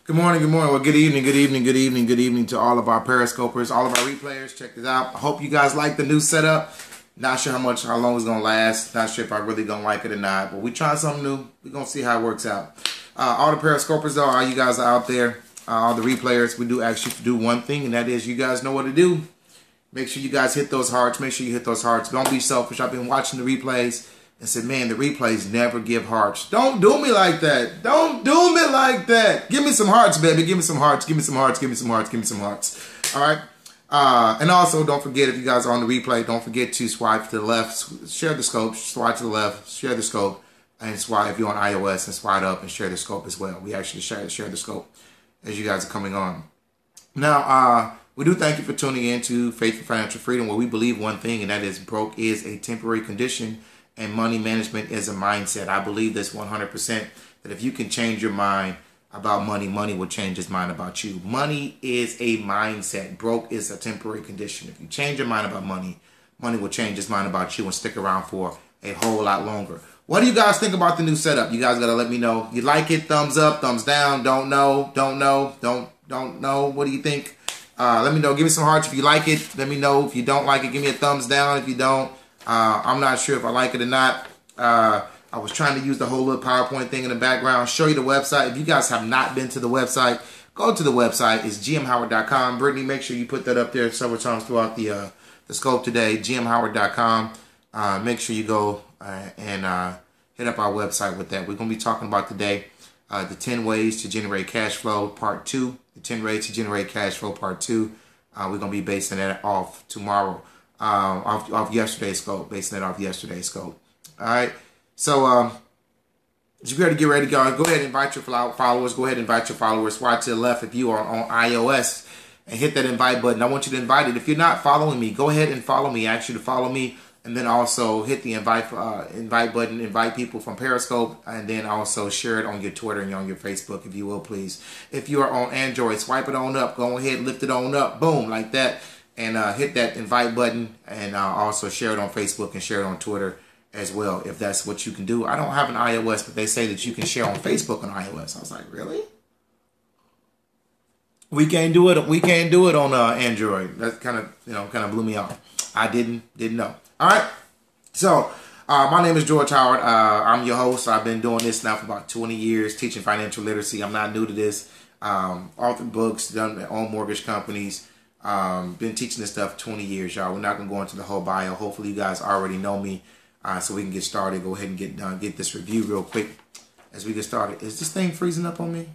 Good morning, good morning. Well, good evening, good evening, good evening, good evening to all of our Periscopers, all of our replayers. Check this out. I hope you guys like the new setup. Not sure how long it's going to last. Not sure if I really going to like it or not. But we trying something new. We're going to see how it works out. All the Periscopers, though, all you guys are out there, all the replayers, we do ask you to do one thing, and that is you guys know what to do. Make sure you guys hit those hearts. Make sure you hit those hearts. Don't be selfish. I've been watching the replays and said, man, the replays never give hearts. Don't do me like that. Don't do me like that. Give me some hearts, baby. Give me some hearts. Give me some hearts. Give me some hearts. Give me some hearts. All right. And also, don't forget, if you guys are on the replay, don't forget to swipe to the left. Share the scope. Swipe to the left. Share the scope. And swipe if you're on iOS, and swipe up and share the scope as well. We actually share the scope as you guys are coming on. Now, we do thank you for tuning in to Faithful Financial Freedom, where we believe one thing, and that is broke is a temporary condition and money management is a mindset. I believe this 100%, that if you can change your mind about money, money will change its mind about you. Money is a mindset. Broke is a temporary condition. If you change your mind about money, money will change its mind about you and stick around for a whole lot longer. What do you guys think about the new setup? You guys got to let me know. You like it? Thumbs up, thumbs down. Don't know. Don't know. What do you think? Let me know. Give me some hearts if you like it. Let me know if you don't like it. Give me a thumbs down if you don't. I'm not sure if I like it or not. I was trying to use the whole little PowerPoint thing in the background, show you the website. If you guys have not been to the website, go to the website. It's gmhoward.com. Brittany, make sure you put that up there several times throughout the scope today, gmhoward.com. Make sure you go and hit up our website with that. We're going to be talking about today the 10 ways to generate cash flow, part 2. The 10 ways to generate cash flow, part 2. We're going to be basing that off tomorrow. Off yesterday's scope, basing it off yesterday's scope. All right. So, as you're ready to get ready, guys, go ahead and invite your followers. Go ahead and invite your followers. Swipe to the left if you are on iOS and hit that invite button. I want you to invite it. If you're not following me, go ahead and follow me. I ask you to follow me, and then also hit the invite button. Invite people from Periscope, and then also share it on your Twitter and on your Facebook, if you will, please. If you are on Android, swipe it on up. Go ahead, lift it on up. Boom, like that. And hit that invite button, and also share it on Facebook and share it on Twitter as well, if that's what you can do. I don't have an iOS, but they say that you can share on Facebook on iOS. I was like, really? We can't do it. We can't do it on Android. That kind of blew me off. I didn't know. All right. So my name is George Howard. I'm your host. I've been doing this now for about 20 years, teaching financial literacy. I'm not new to this. Authored books, done my own mortgage companies. Been teaching this stuff 20 years, y'all. We're not going to go into the whole bio. Hopefully you guys already know me, so we can get started. Go ahead and get this review real quick as we get started. Is this thing freezing up on me?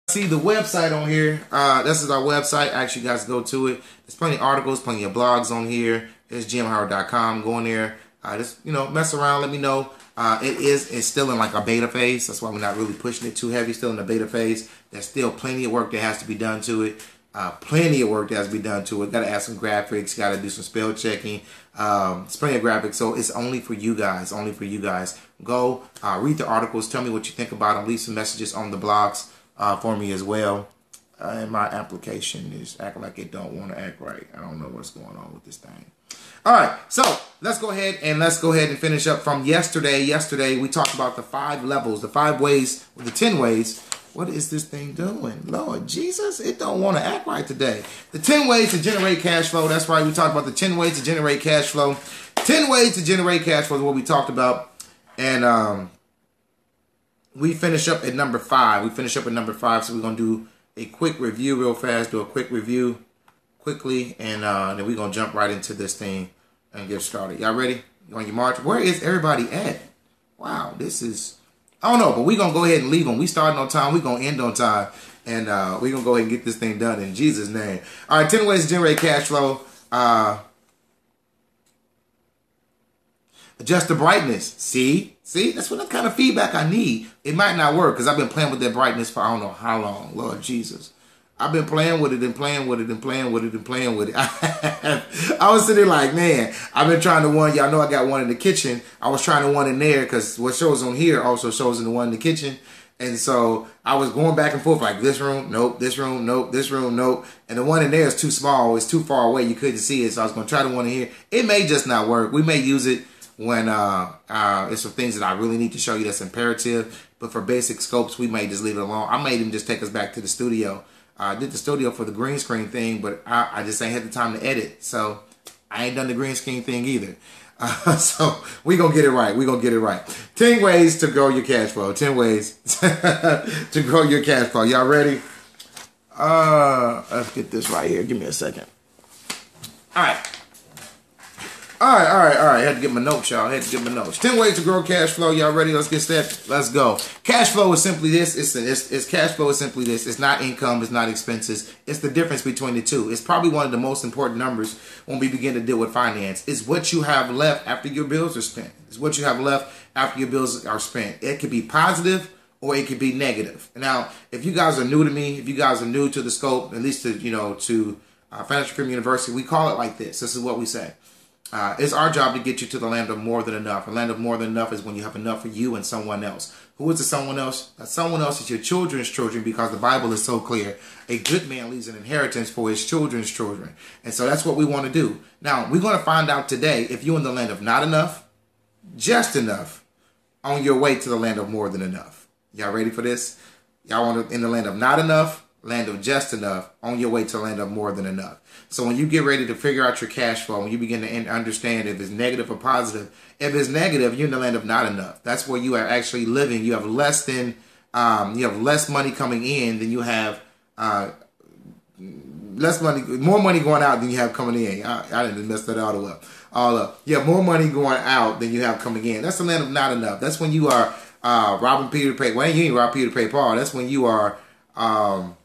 See the website on here. This is our website. Actually, you guys go to it. There's plenty of articles, plenty of blogs on here. There's gmhoward.com. Go in there. Just mess around. Let me know. It's still in like a beta phase. That's why we're not really pushing it too heavy. Still in the beta phase. There's still plenty of work that has to be done to it. Plenty of work that has to be done to it. Got to add some graphics. Got to do some spell checking. It's plenty of graphics. So it's only for you guys. Only for you guys. Go read the articles. Tell me what you think about them. Leave some messages on the blogs for me as well. And my application is acting like it don't want to act right. I don't know what's going on with this thing. All right, so let's go ahead and finish up from yesterday. Yesterday we talked about the 5 levels, the 5 ways, or the 10 ways. What is this thing doing? Lord Jesus, it don't want to act right today. The 10 ways to generate cash flow. That's right. We talked about the 10 ways to generate cash flow. 10 ways to generate cash flow is what we talked about, and we finish up at number 5. We finish up at number 5, so we're gonna do a quick review real fast. Do a quick review quickly, and then we're gonna jump right into this thing and get started. Y'all ready? You on your march? Where is everybody at? Wow, this is, I don't know, but we're gonna go ahead and leave them. We starting on time, we're gonna end on time, and we're gonna go ahead and get this thing done in Jesus' name. All right, 10 ways to generate cash flow. Adjust the brightness. See, that's what the kind of feedback I need. It might not work because I've been playing with that brightness for I don't know how long. Lord Jesus. I've been playing with it and playing with it and playing with it and playing with it. I was sitting there like, man, I've been trying to one. Y'all know I got one in the kitchen. I was trying to one in there because what shows on here also shows in the one in the kitchen. And so I was going back and forth like this room, nope, this room, nope, this room, nope. And the one in there is too small. It's too far away. You couldn't see it. So I was going to try the one in here. It may just not work. We may use it when it's some things that I really need to show you that's imperative. But for basic scopes, we may just leave it alone. I made him just take us back to the studio. I did the studio for the green screen thing, but I just ain't had the time to edit. So I ain't done the green screen thing either. So we gonna get it right. We gonna get it right. 10 ways to grow your cash flow. 10 ways to grow your cash flow. Y'all ready? Let's get this right here. Give me a second. All right. All right. I had to get my notes, y'all. 10 ways to grow cash flow. Y'all ready? Let's get set. Let's go. Cash flow is simply this. It's cash flow is simply this. It's not income. It's not expenses. It's the difference between the two. It's probably one of the most important numbers when we begin to deal with finance. It's what you have left after your bills are spent. It's what you have left after your bills are spent. It could be positive or it could be negative. Now, if you guys are new to me, if you guys are new to the scope, at least to Financial Freedom University, we call it like this. This is what we say. It's our job to get you to the land of more than enough. A land of more than enough is when you have enough for you and someone else. Who is the someone else? That someone else is your children's children, because the Bible is so clear. A good man leaves an inheritance for his children's children. And so that's what we want to do. Now, we're going to find out today if you're in the land of not enough, just enough, on your way to the land of more than enough. Y'all ready for this? Y'all want to in the land of not enough, land of just enough, on your way to the land of more than enough. So when you get ready to figure out your cash flow, when you begin to understand if it's negative or positive, if it's negative, you're in the land of not enough. That's where you are actually living. You have less than, you have less money coming in than you have, more money going out than you have coming in. I didn't mess that all up. You have more money going out than you have coming in. That's the land of not enough. That's when you are robbing Peter to pay. Well, you ain't rob Peter to pay Paul. That's when you are going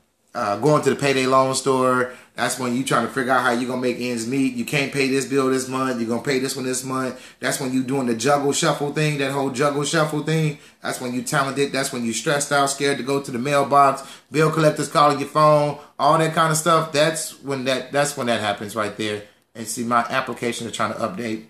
to the payday loan store. That's when you trying to figure out how you're going to make ends meet. You can't pay this bill this month. You're going to pay this one this month. That's when you doing the juggle shuffle thing, that whole juggle shuffle thing. That's when you talented. That's when you stressed out, scared to go to the mailbox. Bill collectors calling your phone, all that kind of stuff. That's when that happens right there. And see, my application is trying to update.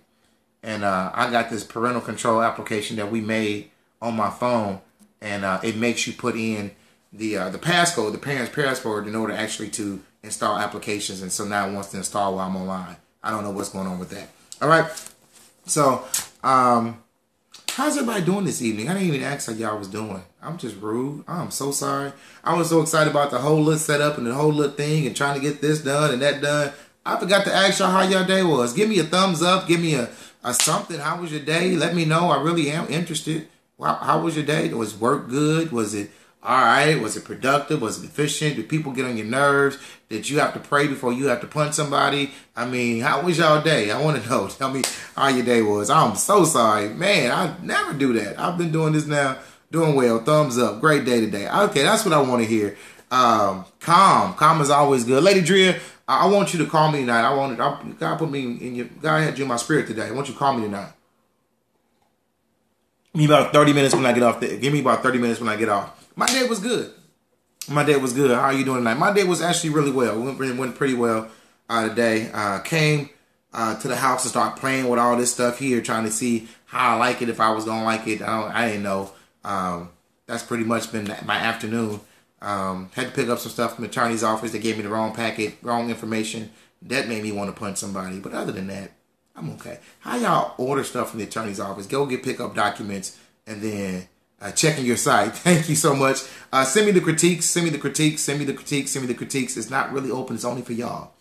And I got this parental control application that we made on my phone. And it makes you put in the passcode, the parent's password, in order actually to install applications. And so now it wants to install while I'm online. I don't know what's going on with that. All right. So, how's everybody doing this evening? I didn't even ask how y'all was doing. I'm just rude. I'm so sorry. I was so excited about the whole little setup and the whole little thing and trying to get this done and that done. I forgot to ask y'all how your day was. Give me a thumbs up. Give me a something. How was your day? Let me know. I really am interested. How was your day? Was work good? Was it all right? Was it productive? Was it efficient? Did people get on your nerves? Did you have to pray before you have to punch somebody? I mean, how was y'all day? I want to know. Tell me how your day was. I'm so sorry. Man, I never do that. I've been doing this now. Doing well. Thumbs up. Great day today. Okay, that's what I want to hear. Calm is always good. Lady Drea, I want you to call me tonight. God put me in your, God had you in my spirit today. I want you to call me tonight. Give me about 30 minutes when I get off. Give me about 30 minutes when I get off. My day was good. My day was good. How are you doing tonight? My day was actually really well. It went pretty well today. Came to the house to start playing with all this stuff here, trying to see how I like it, if I was going to like it. I didn't know. That's pretty much been my afternoon. Had to pick up some stuff from the attorney's office. They gave me the wrong packet, wrong information. That made me want to punch somebody. But other than that, I'm okay. How y'all order stuff from the attorney's office? Go pick up documents and then checking your site. Thank you so much. Send me the critiques. Send me the critiques. Send me the critiques. Send me the critiques. It's not really open. It's only for y'all.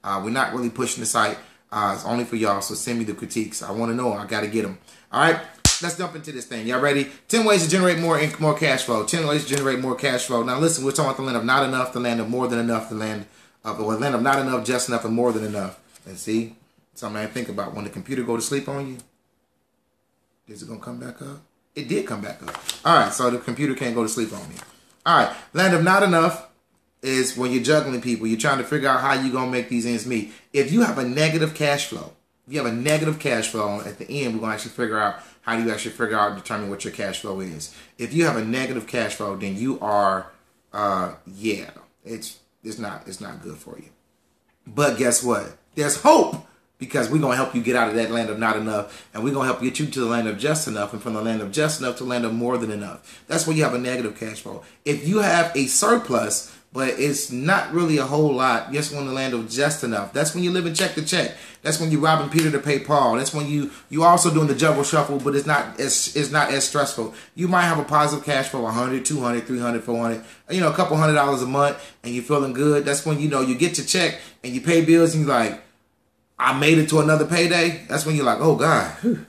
We're not really pushing the site. It's only for y'all. So send me the critiques. I want to know. I got to get them. All right. Let's jump into this thing. Y'all ready? 10 ways to generate more cash flow. 10 ways to generate more cash flow. Now listen, we're talking about the land of not enough, the land of more than enough, the land of not enough, just enough, and more than enough. And see, something I think about. When the computer go to sleep on you, is it gonna come back up? It did come back up. All right, so the computer can't go to sleep on me. All right, land of not enough is when you're juggling people. You're trying to figure out how you're gonna make these ends meet. If you have a negative cash flow, at the end, we're gonna actually figure out how do you actually figure out and determine what your cash flow is. If you have a negative cash flow, then you are, it's not good for you. But guess what? There's hope because we're going to help you get out of that land of not enough, and we're going to help get you to the land of just enough, and from the land of just enough to the land of more than enough. That's when you have a negative cash flow. If you have a surplus, but it's not really a whole lot, just when the land of just enough, that's when you live in check to check. That's when you're robbing Peter to pay Paul. That's when you also doing the juggle shuffle, but it's not as stressful. You might have a positive cash flow, 100, 200, 300, 400, a couple $100 a month, and you're feeling good. That's when you get your check and you pay bills and you're like, I made it to another payday. That's when you're like, oh God,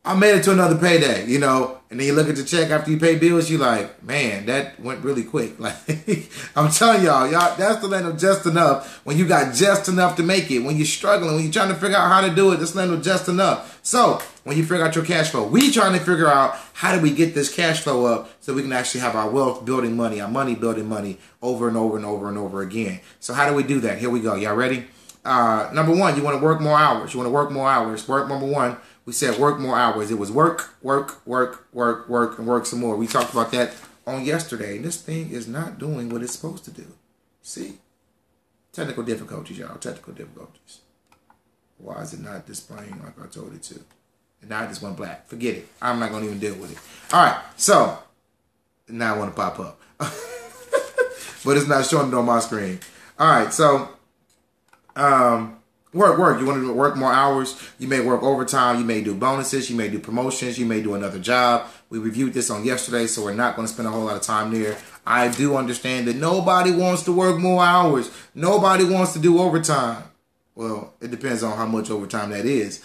I made it to another payday, and then you look at the check after you pay bills, you're like, man, that went really quick. Like, I'm telling y'all, that's the land of just enough. When you got just enough to make it, when you're struggling, when you're trying to figure out how to do it, this land of just enough. So when you figure out your cash flow, we trying to figure out how do we get this cash flow up so we can actually have our wealth building money, our money building money over and over and over and over again. So how do we do that? Here we go. Y'all ready? Number one, you want to work more hours. You want to work more hours. Work number one. We said work more hours. It was work, work, work, work, work, and work some more. We talked about that on yesterday. And this thing is not doing what it's supposed to do. See? Technical difficulties, y'all. Technical difficulties. Why is it not displaying like I told it to? And now it just went black. Forget it. I'm not going to even deal with it. All right. So, now I want to pop up. But it's not showing it on my screen. All right. So, work. You want to work more hours. You may work overtime. You may do bonuses. You may do promotions. You may do another job. We reviewed this on yesterday, so we're not going to spend a whole lot of time there. I do understand that nobody wants to work more hours. Nobody wants to do overtime. Well, it depends on how much overtime that is.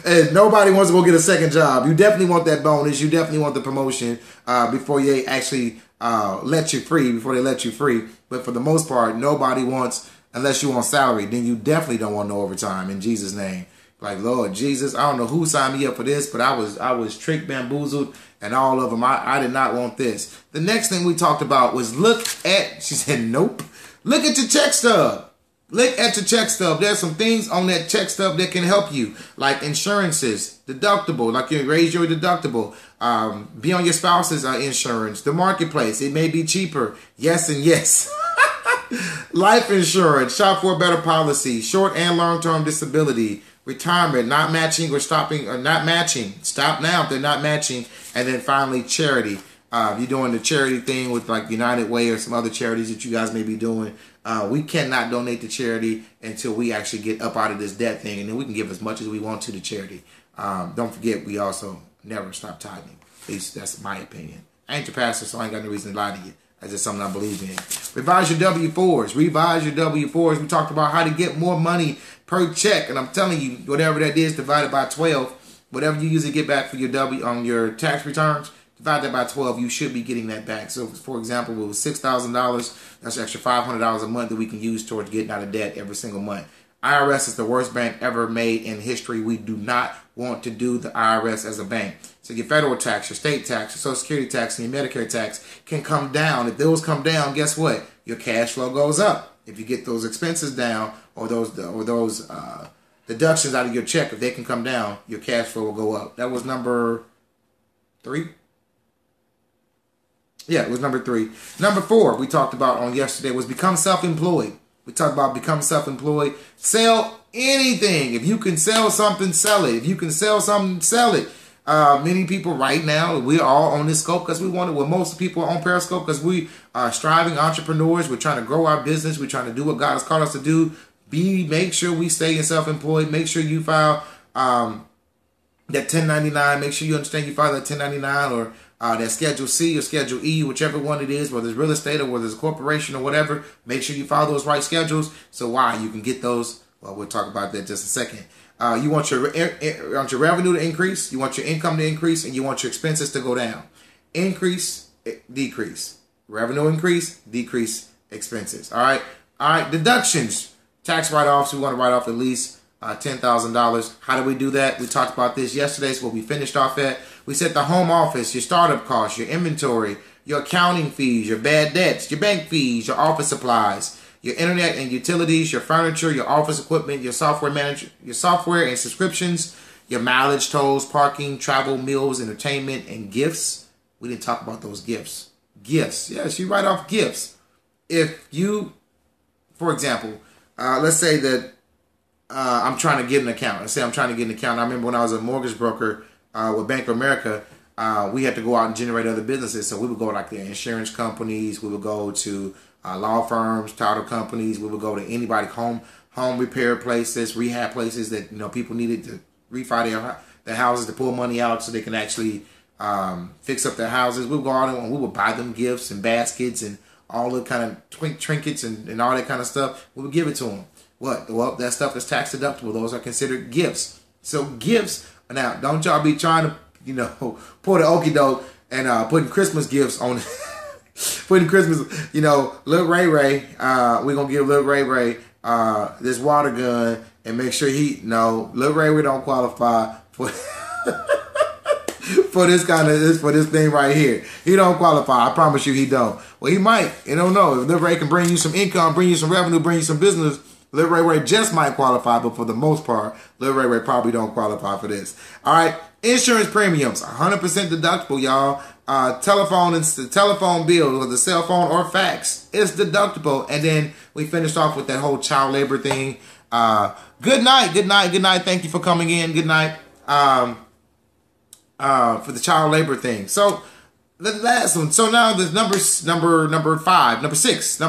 And nobody wants to go get a second job. You definitely want that bonus. You definitely want the promotion before they actually let you free, before they let you free. But for the most part, nobody wants, unless you want salary, then you definitely don't want no overtime in Jesus' name. Like, Lord Jesus, I don't know who signed me up for this, but I was tricked, bamboozled, and all of them. I did not want this. The next thing we talked about was she said, nope. Look at your check stub. Look at your check stub. There's some things on that check stub that can help you, like insurances, deductible, like you raise your deductible, be on your spouse's insurance, the marketplace. It may be cheaper. Yes and yes. Life insurance, shop for a better policy, short and long-term disability, retirement, not matching or stopping or not matching. Stop now if they're not matching. And then finally, charity. You're doing the charity thing with like United Way or some other charities that you guys may be doing. We cannot donate to charity until we actually get up out of this debt thing, and then we can give as much as we want to the charity. Don't forget, we also never stop tithing. At least that's my opinion. I ain't your pastor, so I ain't got no reason to lie to you. That's just something I believe in. Revise your W-4s. Revise your W-4s. We talked about how to get more money per check, and I'm telling you, whatever that is divided by 12, whatever you usually get back for your your tax returns, divide that by 12, you should be getting that back. So, for example, it was $6,000. That's an extra $500 a month that we can use towards getting out of debt every single month. IRS is the worst bank ever made in history. We do not want to do the IRS as a bank. So your federal tax, your state tax, your Social Security tax, and your Medicare tax can come down. If those come down, guess what? Your cash flow goes up. If you get those expenses down or those deductions out of your check, if they can come down, your cash flow will go up. That was number 3. Yeah, it was number 3. Number 4 we talked about on yesterday was become self-employed. We talked about become self-employed. Sell anything. If you can sell something, sell it. If you can sell something, sell it. Many people right now, we're all on this scope because we want to. Well, most people are on Periscope because we are striving entrepreneurs. We're trying to grow our business. We're trying to do what God has called us to do. Make sure we stay in self-employed. Make sure you file that 1099. Make sure you understand you file that 1099 or that Schedule C or Schedule E, whichever one it is, whether it's real estate or whether it's a corporation or whatever. Make sure you follow those right schedules. So why? You can get those. Well, we'll talk about that in just a second. You want your revenue to increase, you want your income to increase, and you want your expenses to go down. Increase, decrease. Revenue increase, decrease expenses. All right. Deductions, tax write-offs. We want to write off at least $10,000. How do we do that? We talked about this yesterday. So what we finished off at. We said the home office, your startup costs, your inventory, your accounting fees, your bad debts, your bank fees, your office supplies, your internet and utilities, your furniture, your office equipment, your software and subscriptions, your mileage, tolls, parking, travel, meals, entertainment, and gifts. We didn't talk about those gifts. Gifts. Yes, you write off gifts. If you, for example, let's say that I'm trying to get an account. Let's say I'm trying to get an account. I remember when I was a mortgage broker with Bank of America, we had to go out and generate other businesses. So we would go like the insurance companies. We would go to law firms, title companies. We would go to anybody, home repair places, rehab places that people needed to refi their houses to pull money out so they can actually fix up their houses. We would go out and we would buy them gifts and baskets and all the kind of trinkets and all that kind of stuff. We would give it to them. What? Well, that stuff is tax deductible. Those are considered gifts. So gifts, now don't y'all be trying to, pull the okie doke and putting Christmas gifts on, putting Christmas, Lil Ray Ray, we're going to give Lil Ray Ray this water gun and make sure Lil Ray Ray don't qualify for for this thing right here. He don't qualify. I promise you he don't. Well, he might. You don't know. If Lil Ray can bring you some income, bring you some revenue, bring you some business, Lil Ray Ray just might qualify, but for the most part, Lil Ray Ray probably don't qualify for this. All right, insurance premiums, 100% deductible, y'all. Telephone bill, whether cell phone or fax, is deductible. And then we finished off with that whole child labor thing. Good night. Thank you for coming in. Good night. For the child labor thing. So the last one. So now there's number six. Number six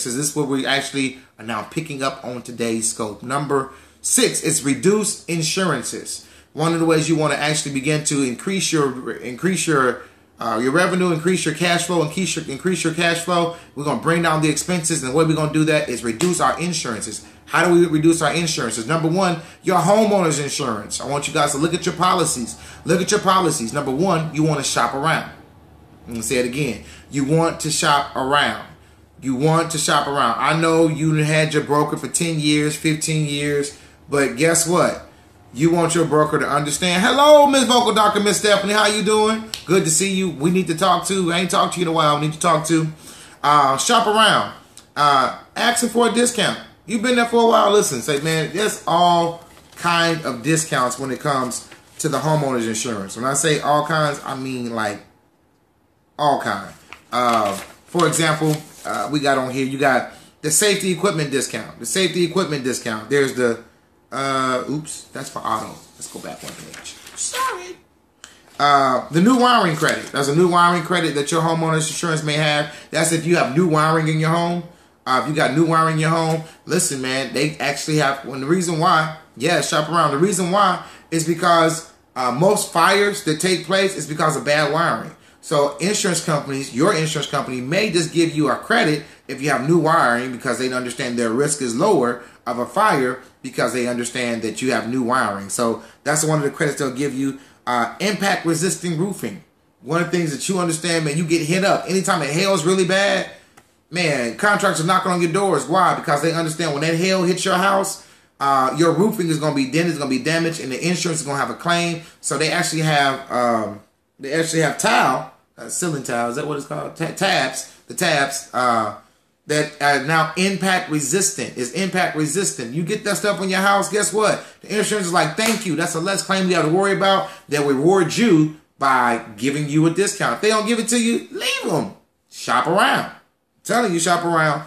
is this what we actually are now picking up on today's scope. Number 6 is reduce insurances. One of the ways you want to actually begin to increase your revenue, increase your cash flow, increase your cash flow. We're going to bring down the expenses, and the way we're going to do that is reduce our insurances. How do we reduce our insurances? Number 1, your homeowner's insurance. I want you guys to look at your policies. Look at your policies. Number 1, you want to shop around. I'm going to say it again. You want to shop around. You want to shop around. I know you had your broker for 10 years, 15 years, but guess what? You want your broker to understand. Hello, Miss Vocal Doctor, Miss Stephanie. How you doing? Good to see you. We need to talk to. I ain't talked to you in a while. We need to talk to. Shop around. Asking for a discount. You've been there for a while. Listen, say, man, there's all kind of discounts when it comes to the homeowner's insurance. When I say all kinds, I mean like all kind. For example, we got on here, you got the safety equipment discount. The safety equipment discount. There's the oops, that's for auto. Let's go back one page. Sorry. The new wiring credit. That's a new wiring credit that your homeowner's insurance may have. That's if you have new wiring in your home. If you got new wiring in your home, listen, man, they actually have, the reason why, shop around. The reason why is because most fires that take place is because of bad wiring. So insurance companies, your insurance company may just give you a credit if you have new wiring because they understand their risk is lower of a fire because they understand that you have new wiring. So that's one of the credits they'll give you. Impact resisting roofing. One of the things that you understand, man, you get hit up. Anytime it hails really bad, man, contractors are knocking on your doors. Why? Because they understand when that hail hits your house, your roofing is going to be dented, it's going to be damaged, and the insurance is going to have a claim. So they actually have ceiling tile. Is that what it's called? Tabs. The tabs that are now impact resistant. Is impact resistant. You get that stuff on your house, guess what? The insurance is like, thank you. That's a less claim you have to worry about. They'll reward you by giving you a discount. If they don't give it to you, leave them. Shop around. I'm telling you, shop around.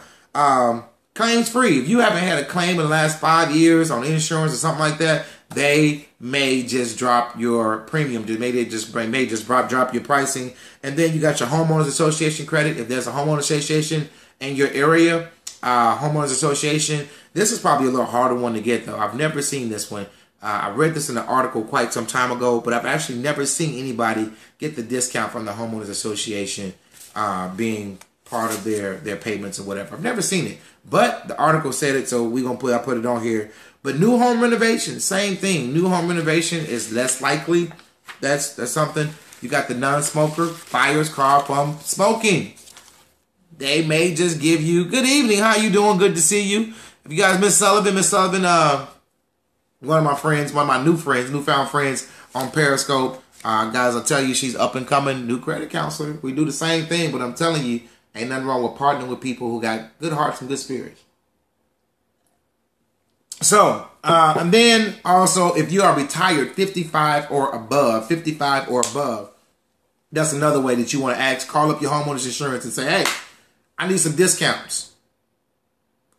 Claims free. If you haven't had a claim in the last 5 years on insurance or something like that, they may just drop your premium. May just drop your pricing. And then you got your homeowners association credit. If there's a homeowners association in your area, homeowners association, this is probably a little harder one to get though. I've never seen this one. I read this in an article quite some time ago, but I've actually never seen anybody get the discount from the homeowners association being part of their payments or whatever. I've never seen it, but the article said it, so I put it on here. But new home renovation, same thing. New home renovation is less likely. That's something. You got the non-smoker, fires caused from smoking. They may just give you, good evening, how you doing? Good to see you. If you guys, Miss Sullivan, one of my friends, one of my newfound friends on Periscope, guys, I'll tell you, she's up and coming, new credit counselor. We do the same thing, but I'm telling you, ain't nothing wrong with partnering with people who got good hearts and good spirits. So, and then also, if you are retired 55 or above, that's another way that you want to ask. Call up your homeowner's insurance and say, hey, I need some discounts.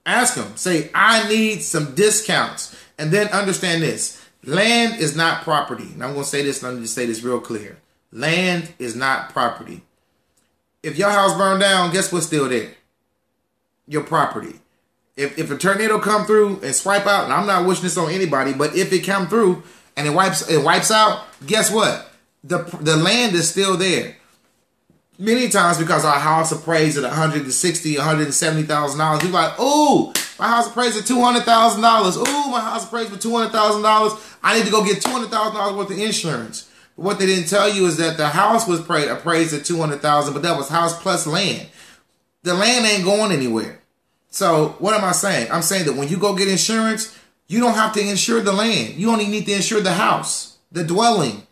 Ask them. Say, I need some discounts. And then understand this. Land is not property. And I'm going to say this, and I'm going to say this real clear. Land is not property. If your house burned down, guess what's still there? Your property. If a tornado come through and swipe out, and I'm not wishing this on anybody, but if it come through and it wipes out, guess what? The land is still there. Many times because our house appraised at $160,000, $170,000, we're like, oh, my house appraised at $200,000. Oh, my house appraised for $200,000. I need to go get $200,000 worth of insurance. But what they didn't tell you is that the house was appraised at $200,000, but that was house plus land. The land ain't going anywhere. So what am I saying? I'm saying that when you go get insurance, you don't have to insure the land. You only need to insure the house, the dwelling.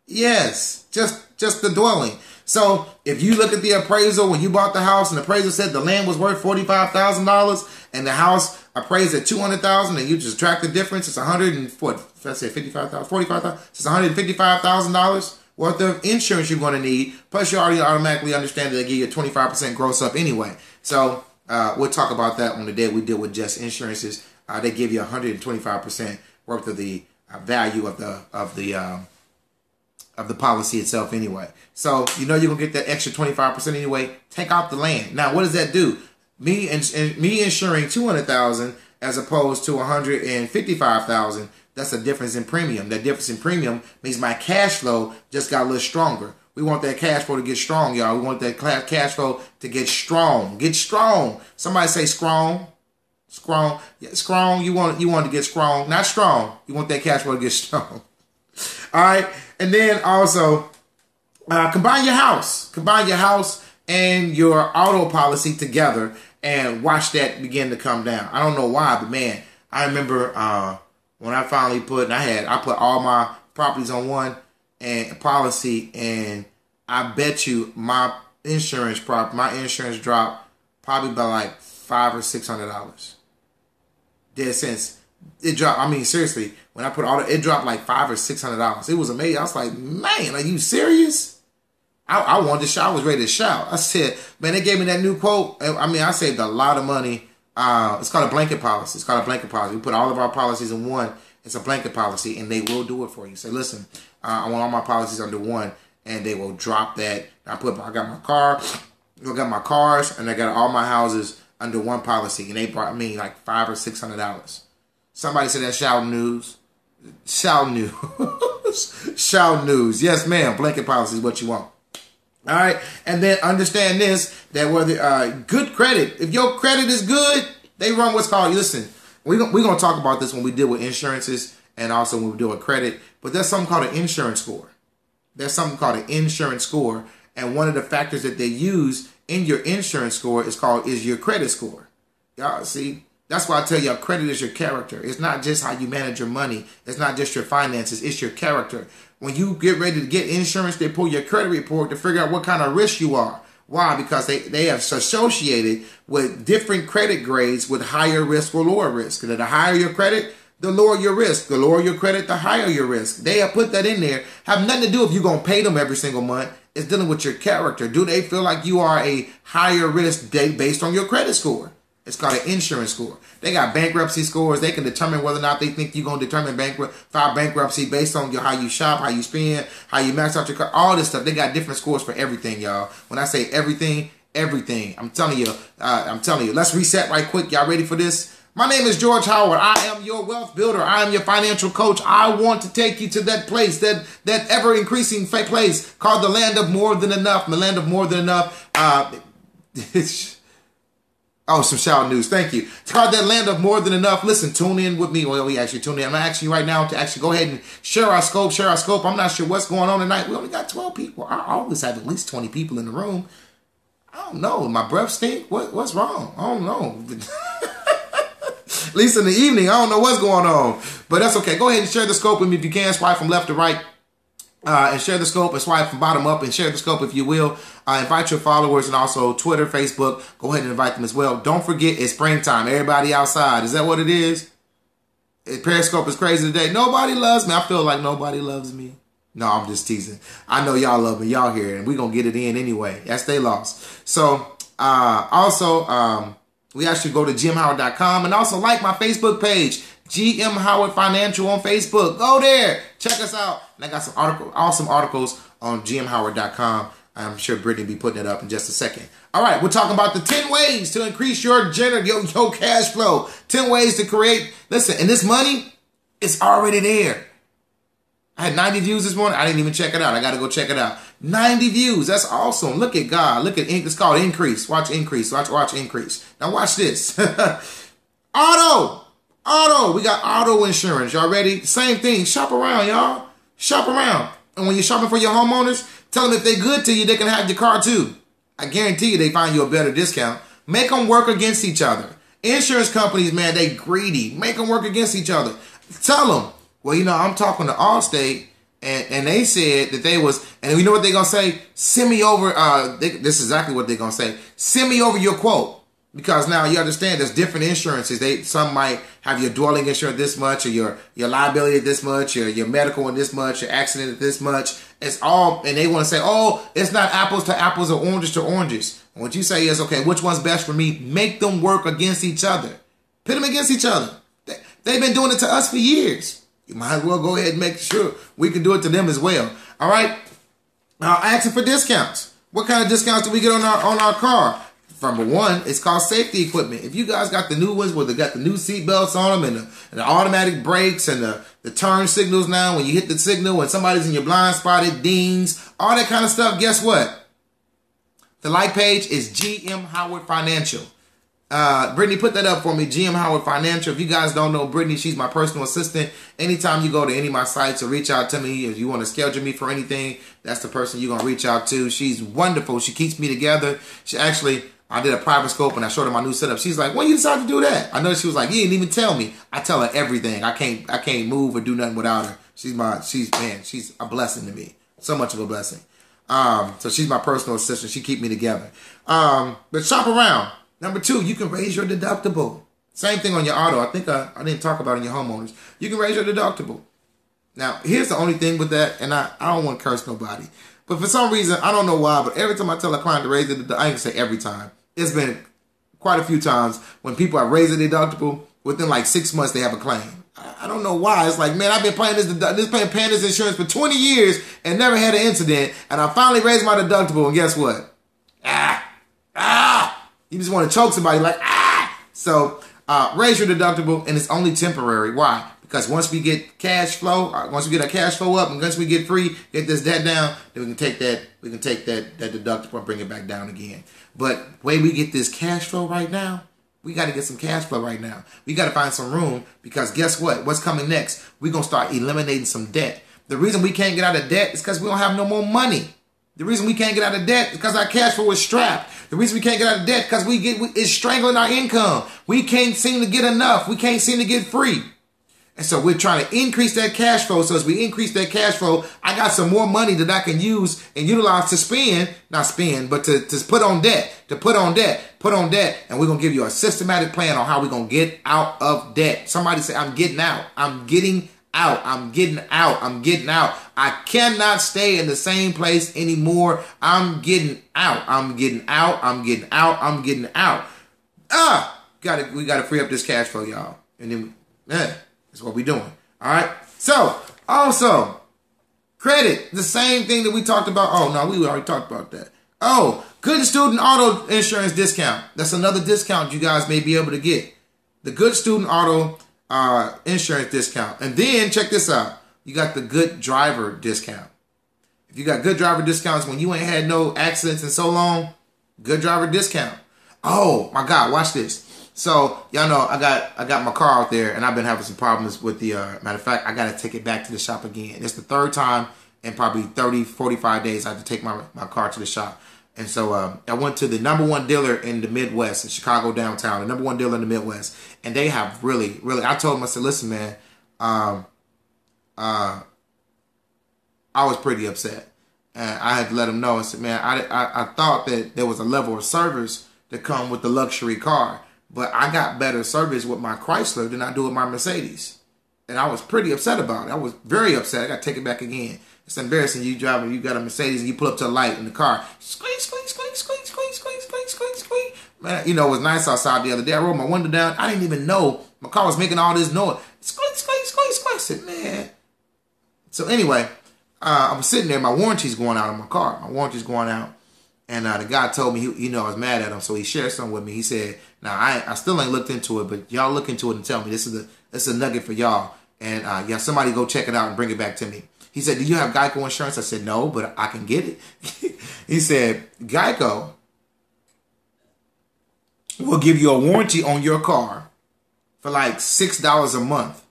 Yes, just the dwelling. So if you look at the appraisal when you bought the house and the appraisal said the land was worth $45,000 and the house appraised at $200,000 and you just subtract the difference, it's $45,000. It's $155,000 worth of insurance you're going to need. Plus you already automatically understand that they give you a 25% gross up anyway. So we'll talk about that on the day we deal with just insurances. They give you 125% worth of the value of the policy itself anyway. So you know you're gonna get that extra 25% anyway. Take out the land. Now what does that do? Me insuring $200,000 as opposed to $155,000. That's a difference in premium. That difference in premium means my cash flow just got a little stronger. We want that cash flow to get strong, y'all. We want that cash flow to get strong. Get strong. Somebody say strong. Strong. Yeah, strong. You want to get strong. Not strong. You want that cash flow to get strong. All right. And then also combine your house. Combine your house and your auto policy together and watch that begin to come down. I don't know why, but man, I remember when I finally I put all my properties on one policy, and I bet you my insurance dropped probably by like $500 or $600. Dead sense. It dropped. I mean, seriously, when I put it dropped like $500 or $600. It was amazing. I was like, man, are you serious? I wanted to shout. I was ready to shout. I said, man, they gave me that new quote. I mean, I saved a lot of money. It's called a blanket policy. It's called a blanket policy. We put all of our policies in one. It's a blanket policy, and they will do it for you. Say, listen, I want all my policies under one, and they will drop that. I got my car, I got my cars, and I got all my houses under one policy, and they brought me like $500 or $600. Somebody said that Shout News. Shout News. Shout News. Yes, ma'am. Blanket policy is what you want. All right. And then understand this, that whether good credit, if your credit is good, they run what's called, listen, we're going to talk about this when we deal with insurances and also when we deal with credit, but there's something called an insurance score. There's something called an insurance score. And one of the factors that they use in your insurance score is your credit score. Y'all see? That's why I tell you, credit is your character. It's not just how you manage your money. It's not just your finances. It's your character. When you get ready to get insurance, they pull your credit report to figure out what kind of risk you are. Why? Because they have associated with different credit grades with higher risk or lower risk. And the higher your credit, the lower your risk. The lower your credit, the higher your risk. They have put that in there. Have nothing to do if you're going to pay them every single month. It's dealing with your character. Do they feel like you are a higher risk based on your credit score? It's called an insurance score. They got bankruptcy scores. They can determine whether or not they think you're going to file bankruptcy based on how you shop, how you spend, how you max out your car, all this stuff. They got different scores for everything, y'all. When I say everything, everything. I'm telling you. Let's reset right quick. Y'all ready for this? My name is George Howard. I am your wealth builder. I am your financial coach. I want to take you to that place, that ever-increasing place called the land of more than enough. The land of more than enough. Oh, some Shout News. Thank you. It's called that land of more than enough. Listen, tune in with me. Well, we actually tune in. I'm asking you right now to actually go ahead and share our scope. I'm not sure what's going on tonight. We only got 12 people. I always have at least 20 people in the room. I don't know. My breath stink? What's wrong? I don't know. At least in the evening, I don't know what's going on. But that's okay. Go ahead and share the scope with me if you can. Swipe from left to right. And share the scope and swipe from bottom up and share the scope if you will. Invite your followers and also Twitter, Facebook. Go ahead and invite them as well. Don't forget, it's springtime. Everybody outside. Is that what it is? Periscope is crazy today. Nobody loves me. I feel like nobody loves me. No, I'm just teasing. I know y'all love me. Y'all here. And we're going to get it in anyway. That's they lost. So, also, we actually go to jimhoward.com and also like my Facebook page. GM Howard Financial on Facebook. Go there. Check us out. And I got some awesome articles on gmhoward.com. I'm sure Brittany will be putting it up in just a second. All right, we're talking about the 10 ways to increase your cash flow. 10 ways to create. Listen, and this money is already there. I had 90 views this morning. I didn't even check it out. I got to go check it out. 90 views. That's awesome. Look at God. Look at it's called Increase. Watch Increase. Watch Increase. Now watch this. Auto. We got auto insurance. Y'all ready? Same thing. Shop around, y'all. Shop around. And when you're shopping for your homeowners, tell them if they're good to you, they can have your car too. I guarantee you they find you a better discount. Make them work against each other. Insurance companies, man, they greedy. Make them work against each other. Tell them, well, you know, I'm talking to Allstate, and they said that they was, and you know what they're going to say? Send me over, this is exactly what they're going to say. Send me over your quote. Because now you understand there's different insurances. Some might have your dwelling insurance this much, or your liability this much, or your medical in this much, your accident at this much. It's all, and they want to say, oh, it's not apples to apples or oranges to oranges. And what you say is, okay, which one's best for me? Make them work against each other. Pit them against each other. They've been doing it to us for years. You might as well go ahead and make sure we can do it to them as well. All right. Now, asking for discounts. What kind of discounts do we get on our car? Number one, it's called safety equipment. If you guys got the new ones where they got the new seat belts on them and the automatic brakes and the turn signals now, when you hit the signal and somebody's in your blind spot, it dings, all that kind of stuff, guess what? The like page is GM Howard Financial. Brittany, put that up for me, GM Howard Financial. If you guys don't know Brittany, she's my personal assistant. Anytime you go to any of my sites or reach out to me, if you want to schedule me for anything, that's the person you're going to reach out to. She's wonderful. She keeps me together. She actually, I did a private scope and I showed her my new setup. She's like, when you decide to do that? I know she was like, you didn't even tell me. I tell her everything. I can't move or do nothing without her. She's a blessing to me. So much of a blessing. So she's my personal assistant. She keep me together. But shop around. Number two, you can raise your deductible. Same thing on your auto. I think I didn't talk about it in your homeowners. You can raise your deductible. Now, here's the only thing with that, and I don't want to curse nobody. But for some reason, I don't know why, but every time I tell a client to raise the deductible, I ain't gonna say every time. It's been quite a few times when people have raised the deductible, within like 6 months they have a claim. I don't know why. It's like, man, I've been paying this insurance for 20 years and never had an incident, and I finally raised my deductible, and guess what? You just want to choke somebody like, So raise your deductible, and it's only temporary. Why? Because once we get cash flow, once we get our cash flow up, and once we get free, get this debt down, then we can take that deductible and bring it back down again. But the way we get this cash flow right now, we got to get some cash flow right now. We got to find some room, because guess what? What's coming next? We're going to start eliminating some debt. The reason we can't get out of debt is because we don't have no more money. The reason we can't get out of debt is because our cash flow is strapped. The reason we can't get out of debt is because it's strangling our income. We can't seem to get enough. We can't seem to get free. And so we're trying to increase that cash flow. So as we increase that cash flow, I got some more money that I can use and utilize to spend, not spend, but to put on debt, put on debt. And we're going to give you a systematic plan on how we're going to get out of debt. Somebody say, I'm getting out. I'm getting out. I'm getting out. I'm getting out. I cannot stay in the same place anymore. I'm getting out. I'm getting out. I'm getting out. I'm getting out. We got to free up this cash flow, y'all. And then, that's what we're doing. All right. So, also, credit. The same thing that we talked about. Oh, no, we already talked about that. Oh, Good Student Auto Insurance Discount. That's another discount you guys may be able to get. The Good Student Auto Insurance Discount. And then, check this out. You got the Good Driver Discount. If you got Good Driver Discounts when you ain't had no accidents in so long, Good Driver Discount. Oh, my God. Watch this. So, y'all know, I got my car out there, and I've been having some problems with the, matter of fact, I got to take it back to the shop again. It's the third time in probably 30, 45 days I have to take my car to the shop. And so I went to the #1 dealer in the Midwest, in Chicago downtown, the #1 dealer in the Midwest. And they have really, I told them, I said, listen, man, I was pretty upset. And I had to let them know. I said, man, I thought that there was a level of service that come with the luxury car. But I got better service with my Chrysler than I do with my Mercedes. And I was pretty upset about it. I was very upset. I got to take it back again. It's embarrassing. You driving, you got a Mercedes and you pull up to a light in the car. Squeak, squeak, squeak, squeak, squeak, squeak, squeak, squeak, squeak. Man, you know, it was nice outside the other day. I rolled my window down. I didn't even know My car was making all this noise. Squeak, squeak, squeak, squeak. I said, man. So anyway, I was sitting there. My warranty's going out on my car. My warranty's going out. And the guy told me, I was mad at him. So he shared something with me. He said, now, I still ain't looked into it, but y'all look into it and tell me. This is a nugget for y'all. And yeah, somebody go check it out and bring it back to me. He said, do you have Geico insurance? I said, no, but I can get it. He said, Geico will give you a warranty on your car for like $6 a month.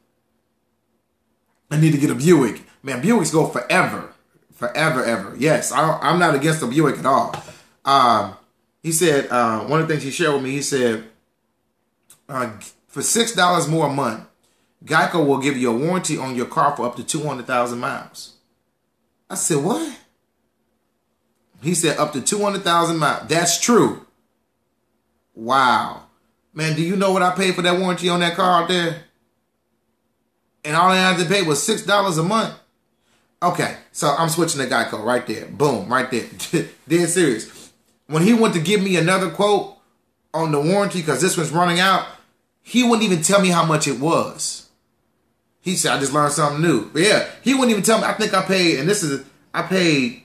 I need to get a Buick. Man, Buicks go forever. Forever, ever. Yes, I'm not against a Buick at all. He said, one of the things he shared with me, he said, for $6 more a month, Geico will give you a warranty on your car for up to 200,000 miles. I said, what? He said up to 200,000 miles. That's true. Wow. Man, do you know what I paid for that warranty on that car out there? And all I had to pay was $6 a month. Okay, so I'm switching to Geico right there. Boom, right there. Dead serious. When he went to give me another quote on the warranty, because this one's running out, he wouldn't even tell me how much it was. He said, I just learned something new. But yeah, he wouldn't even tell me. I think I paid, and I paid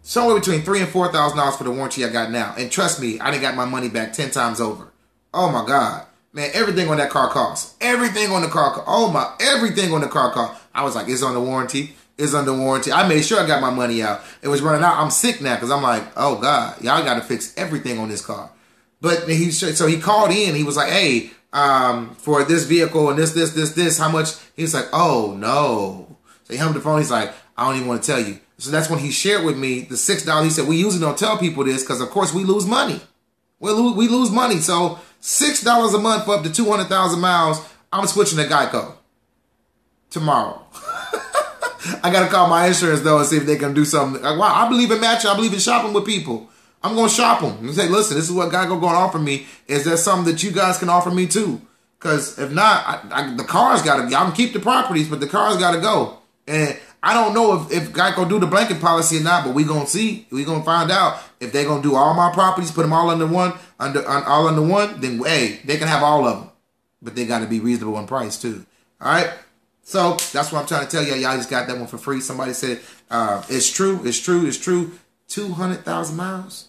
somewhere between $3,000 and $4,000 for the warranty I got now. And trust me, I done got my money back 10 times over. Oh my God. Man, everything on that car costs. Everything on the car. Everything on the car costs. I was like, it's on the warranty. It's under warranty. I made sure I got my money out. It was running out. I'm sick now because I'm like, oh God, y'all got to fix everything on this car. But so he called in. He was like, hey, for this vehicle and this, how much? He was like, oh no. So he hung up the phone. He's like, I don't even want to tell you. So that's when he shared with me the $6. He said, we usually don't tell people this because of course we lose money. We lose money. So $6 a month for up to 200,000 miles. I'm switching to Geico tomorrow. I got to call my insurance though and see if they can do something. Wow, I believe in matching. I believe in shopping with people. I'm going to shop them and say, listen, this is what Geico going to offer me. Is there something that you guys can offer me too? Because if not, the car's got to, y'all can keep the properties, but the car's got to go. And I don't know if Geico do the blanket policy or not, but we going to see. We going to find out if they're going to do all my properties, put them all under one, all under one, then hey, they can have all of them. But they got to be reasonable in price too. All right? So that's what I'm trying to tell you. Y'all just got that one for free. Somebody said, it's true, it's true, it's true. 200,000 miles?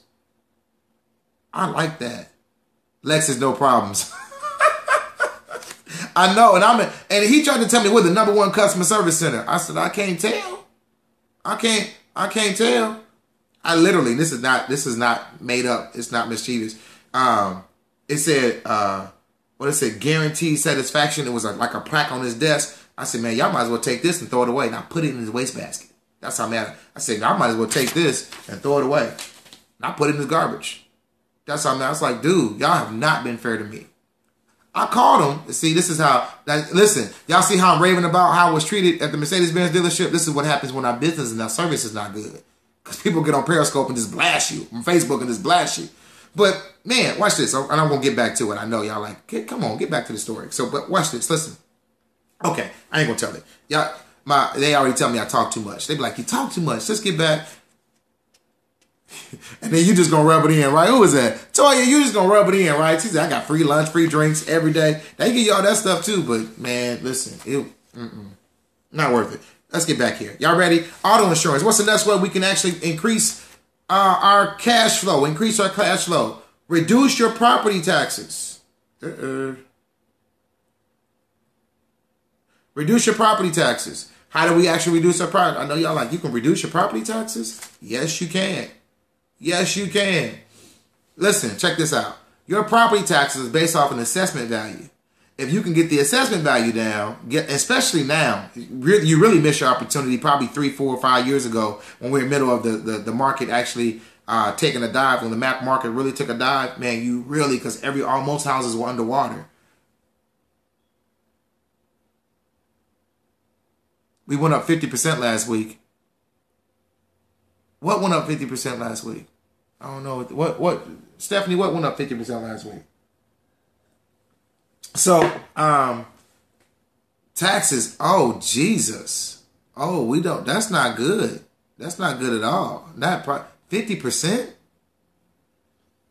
I like that. Lexus, no problems. I know, and he tried to tell me we're the #1 customer service center. I said, I can't tell. I can't tell. I literally, this is not made up. It's not mischievous. It said, what it said, guaranteed satisfaction. It was like a plaque on his desk. I said, man, y'all might as well take this and throw it away. And I put it in his wastebasket. That's how mad I said, I might as well take this and throw it away. And I put it in his garbage. That's how mad I was like, dude, y'all have not been fair to me. I called him. See, this is how, listen, y'all see how I'm raving about how I was treated at the Mercedes-Benz dealership? This is what happens when our business and our service is not good. Because people get on Periscope and just blast you, on Facebook and just blast you. But, man, watch this. And I'm going to get back to it. I know y'all like, come on, get back to the story. So, but watch this. Listen. Okay, I ain't going to tell it. Y'all, they already tell me I talk too much. They be like, you talk too much. Let's get back. And then you just going to rub it in, right? Who is that? Toya, you just going to rub it in, right? She said, I got free lunch, free drinks every day. They give y'all that stuff too. But, man, listen, not worth it. Let's get back here. Y'all ready? Auto insurance. What's the next way we can actually increase our cash flow? Increase our cash flow. Reduce your property taxes. Reduce your property taxes. How do we actually reduce our property? I know y'all like, you can reduce your property taxes? Yes, you can. Yes, you can. Listen, check this out. Your property taxes is based off an assessment value. If you can get the assessment value down, especially now, you really miss your opportunity probably 3, 4, or 5 years ago when we were in the middle of the market actually taking a dive. When the Mac market really took a dive, man, you really, because most houses were underwater. We went up 50% last week. What went up 50% last week? I don't know. What Stephanie, what went up 50% last week? So, taxes. Oh, Jesus. Oh, we don't. That's not good. That's not good at all. Not 50%?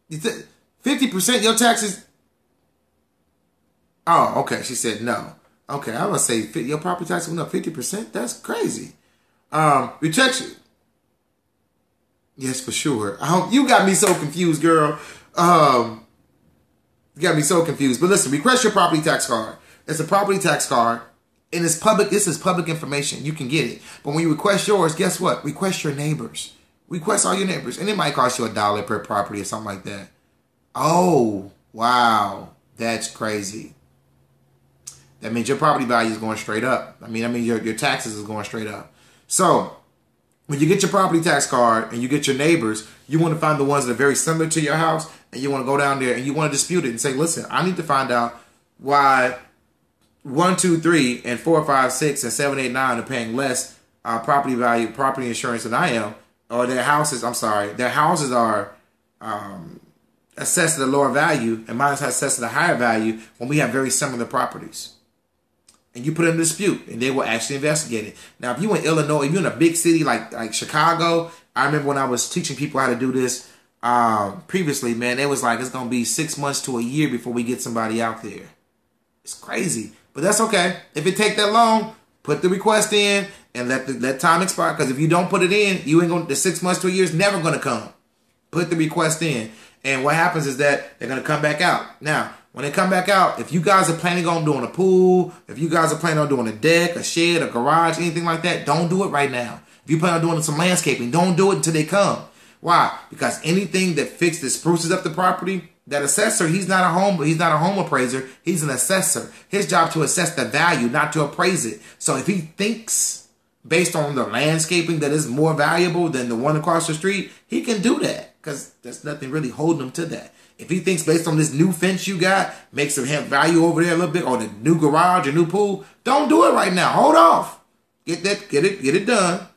50% your taxes. Oh, okay. She said no. Okay, I was gonna say your property tax went up 50%. That's crazy. Rejection. Yes, for sure. You got me so confused, girl. You got me so confused. But listen, request your property tax card. It's a property tax card, and it's public. This is public information. You can get it. But when you request yours, guess what? Request your neighbors. Request all your neighbors, and it might cost you $1 per property or something like that. Oh, wow, that's crazy. That means your property value is going straight up. I mean your taxes is going straight up. So when you get your property tax card and you get your neighbors, you want to find the ones that are very similar to your house, and you want to go down there and you want to dispute it and say, listen, I need to find out why 1, 2, 3, and 4, 5, 6, and 7, 8, 9 are paying less property value, property insurance than I am, or their houses. I'm sorry, their houses are assessed at a lower value, and mine is assessed at a higher value when we have very similar properties. And you put it in dispute, and they will actually investigate it. Now, if you in Illinois, if you're in a big city like Chicago, I remember when I was teaching people how to do this previously, man, it was like it's going to be 6 months to a year before we get somebody out there. It's crazy, but that's okay. If it take that long, put the request in and let time expire. Because if you don't put it in, you ain't going. The 6 months to a year is never going to come. Put the request in, and what happens is that they're going to come back out. Now, when they come back out, if you guys are planning on doing a pool, if you guys are planning on doing a deck, a shed, a garage, anything like that, don't do it right now. If you plan on doing some landscaping, don't do it until they come. Why? Because anything that fixes, spruces up the property, that assessor, he's not a home appraiser, he's an assessor. His job to assess the value, not to appraise it. So if he thinks based on the landscaping that is more valuable than the one across the street, he can do that because there's nothing really holding him to that. If he thinks based on this new fence you got makes him have value over there a little bit, or the new garage or new pool, don't do it right now. Hold off. Get it done.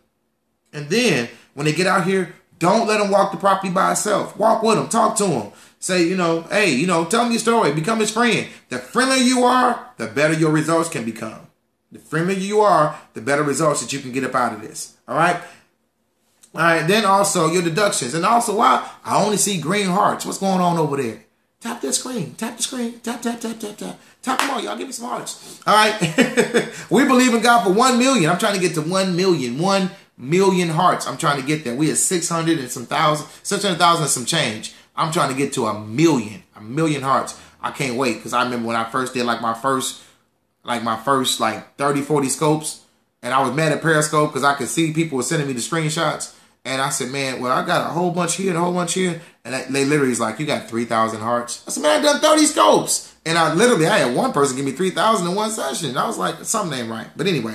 And then when they get out here, don't let them walk the property by itself. Walk with them. Talk to them. Say, hey, tell me your story. Become his friend. The friendlier you are, the better your results can become. The friendlier you are, the better results that you can get up out of this. All right? All right, then also your deductions. And also, why? I only see green hearts. What's going on over there? Tap that screen. Tap the screen. Tap, tap, tap, tap, tap. Tap them all. Y'all give me some hearts. All right? We believe in God for 1 million. I'm trying to get to 1 million. 1 million hearts. I'm trying to get there. We are 600,000 and some change. I'm trying to get to 1 million. 1 million hearts. I can't wait because I remember when I first did my first 30, 40 scopes, and I was mad at Periscope because I could see people were sending me the screenshots. And I said, man, well, I got a whole bunch here and a whole bunch here. And they literally was like, you got 3,000 hearts. I said, man, I done 30 scopes. And I had one person give me 3,000 in one session. I was like, something ain't right. But anyway.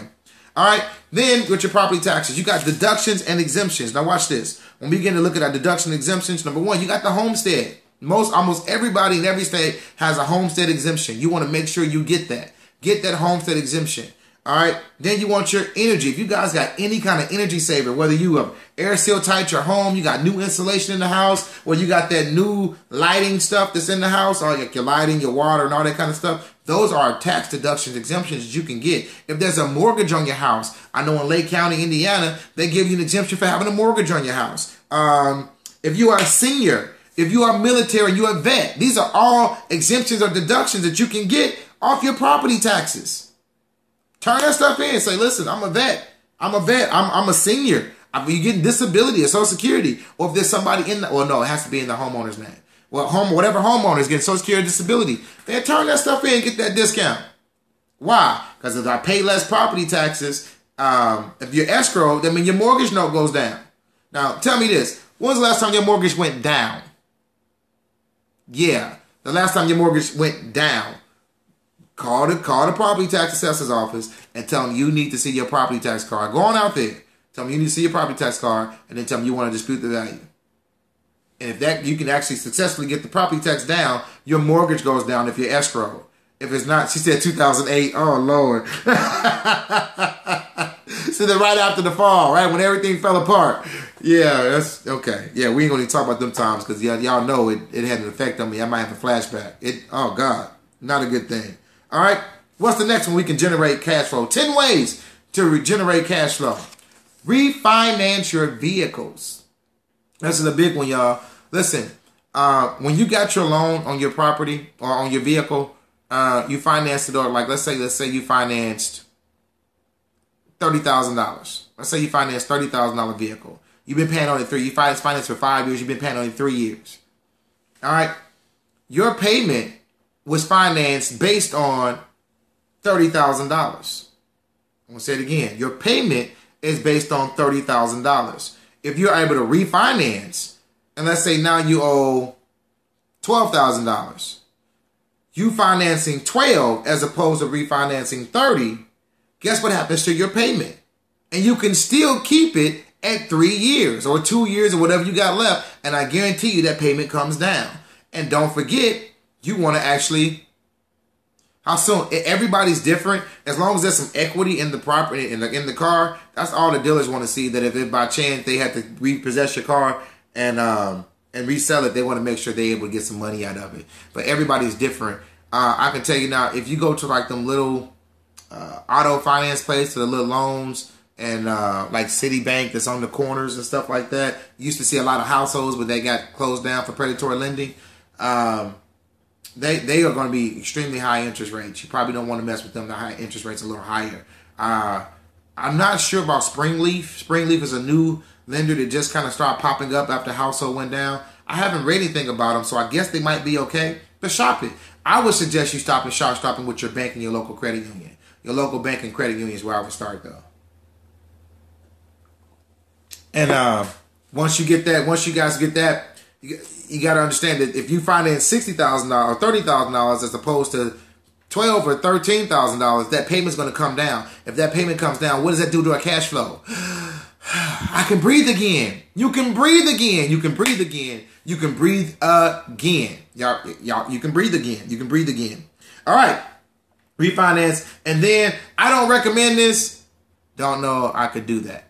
All right. Then with your property taxes, you got deductions and exemptions. Now watch this. When we begin to look at our deduction exemptions, number one, you got the homestead. Almost everybody in every state has a homestead exemption. You want to make sure you get that. Get that homestead exemption. All right. Then you want your energy. If you guys got any kind of energy saver, whether you have air seal tight your home, you got new insulation in the house, or you got that new lighting stuff that's in the house, or like your lighting, your water, and all that kind of stuff, those are tax deductions, exemptions that you can get. If there's a mortgage on your house, I know in Lake County, Indiana, they give you an exemption for having a mortgage on your house. If you are a senior, if you are military, you're a vet, these are all exemptions or deductions that you can get off your property taxes. Turn that stuff in. Say, listen, I'm a vet. I'm a senior. You getting disability or Social Security. Or if there's somebody in no, it has to be in the homeowner's name. Well, whatever homeowner is getting Social Security disability, then turn that stuff in and get that discount. Why? Because if I pay less property taxes, if you're escrow, that means your mortgage note goes down. Now, tell me this. When was the last time your mortgage went down? Yeah, the last time your mortgage went down. Call the property tax assessor's office and tell them you need to see your property tax card. Go on out there. Tell them you need to see your property tax card, and then tell them you want to dispute the value. And if that, you can actually successfully get the property tax down, your mortgage goes down if you're escrow. If it's not, she said 2008. Oh, Lord. So then right after the fall, right? When everything fell apart. Yeah, that's okay. Yeah, we ain't going to talk about them times because y'all know it had an effect on me. I might have a flashback. Oh, God. Not a good thing. All right, what's the next one we can generate cash flow? 10 ways to generate cash flow. Refinance your vehicles. This is a big one, y'all. Listen, when you got your loan on your property or on your vehicle, You financed it, or like let's say you financed $30,000. Let's say you financed $30,000 vehicle. You've been paying on it you financed for 5 years. You've been paying on it 3 years. All right. Your payment was financed based on $30,000. I'm gonna say it again. Your payment is based on $30,000. If you're able to refinance, and let's say now you owe $12,000, you financing 12 as opposed to refinancing 30. Guess what happens to your payment? And you can still keep it at 3 years or 2 years or whatever you got left. And I guarantee you that payment comes down. And don't forget, you want to actually, how soon? Everybody's different. As long as there's some equity in the property, in the car, that's all the dealers want to see. That if by chance they have to repossess your car and resell it, they want to make sure they're able to get some money out of it. But everybody's different. I can tell you now, if you go to like them little auto finance place, to the little loans, and like Citibank that's on the corners and stuff like that. You used to see a lot of households, but they got closed down for predatory lending. They are going to be extremely high interest rates. You probably don't want to mess with them. The high interest rates are a little higher. I'm not sure about Springleaf. Springleaf is a new lender that just kind of started popping up after household went down. I haven't read anything about them, so I guess they might be okay. But shop it. I would suggest you stop shopping with your bank and your local credit union. Your local bank and credit union is where I would start, though. And once you guys get that, you got to understand that if you finance $60,000 or $30,000 as opposed to $12,000 or $13,000, that payment's going to come down. If that payment comes down, what does that do to our cash flow? I can breathe again. You can breathe again. You can breathe again. You can breathe again. Y'all, you can breathe again. You can breathe again. All right. Refinance. And then I don't recommend this. Don't know I could do that.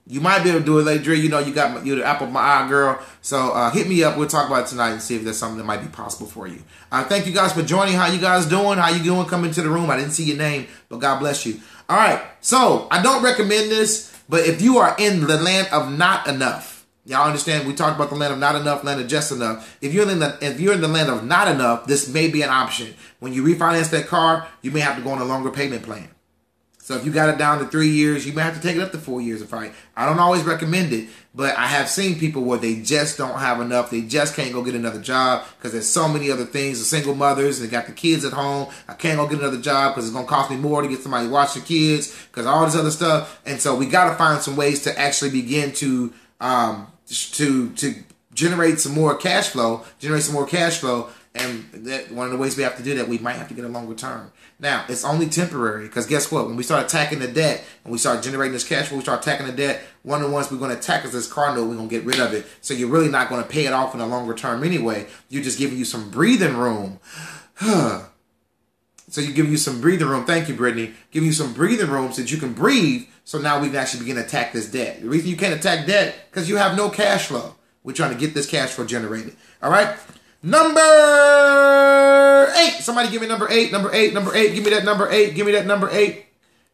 You might be able to do it later, Dre. You know, you're the apple of my eye, girl. So hit me up. We'll talk about it tonight and see if there's something that might be possible for you. Thank you guys for joining. How you guys doing? How you doing? Come into the room. I didn't see your name, but God bless you. All right. So I don't recommend this, but if you are in the land of not enough, y'all understand? We talked about the land of not enough, land of just enough. If you're in the land of not enough, this may be an option. When you refinance that car, you may have to go on a longer payment plan. So if you got it down to 3 years, you may have to take it up to 4 years. I don't always recommend it, but I have seen people where they just don't have enough. They just can't go get another job because there's so many other things. The single mothers, they got the kids at home. I can't go get another job because it's going to cost me more to get somebody to watch the kids because all this other stuff. And so we got to find some ways to actually begin to generate some more cash flow, And that one of the ways we have to do that, we might have to get a longer term. Now, it's only temporary because guess what? When we start attacking the debt and we start generating this cash flow, we start attacking the debt, one of the ones we're going to attack is this car note. We're going to get rid of it. So you're really not going to pay it off in a longer term anyway. You're just giving you some breathing room. So you're giving you some breathing room. Thank you, Brittany. Giving you some breathing room so that you can breathe. So now we can actually begin to attack this debt. The reason you can't attack debt because you have no cash flow. We're trying to get this cash flow generated. All right. Number 8. Somebody give me number 8. Number 8. Number 8. Give me that number 8. Give me that number 8.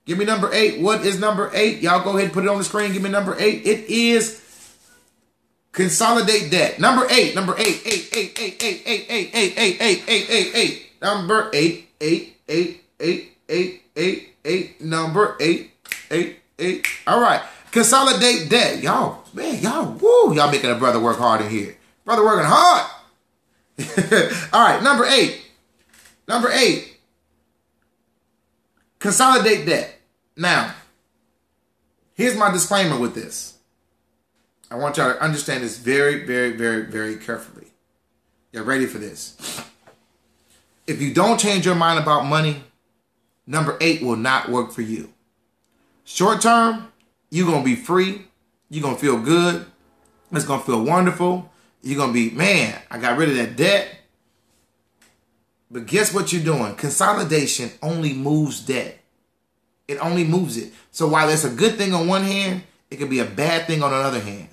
Give me number 8. What is number 8? Y'all go ahead and put it on the screen. Give me number 8. It is consolidate debt. Number 8. Number 8. 8. 8. 8. 8. 8. 8. 8. 8. 8. 8. 8. 8. Number 8. 8. 8. 8. 8. 8. 8. Number 8. 8. 8. All right. Consolidate debt. Y'all, man, y'all, woo. Y'all making a brother work hard in here. Brother working hard. All right, number 8. Number 8. Consolidate debt. Now, here's my disclaimer with this. I want y'all to understand this very, very, very, very carefully. You're ready for this. If you don't change your mind about money, number 8 will not work for you. Short term, you're going to be free. You're going to feel good. It's going to feel wonderful. You're going to be, man, I got rid of that debt. But guess what you're doing? Consolidation only moves debt. It only moves it. So while it's a good thing on one hand, it can be a bad thing on another hand.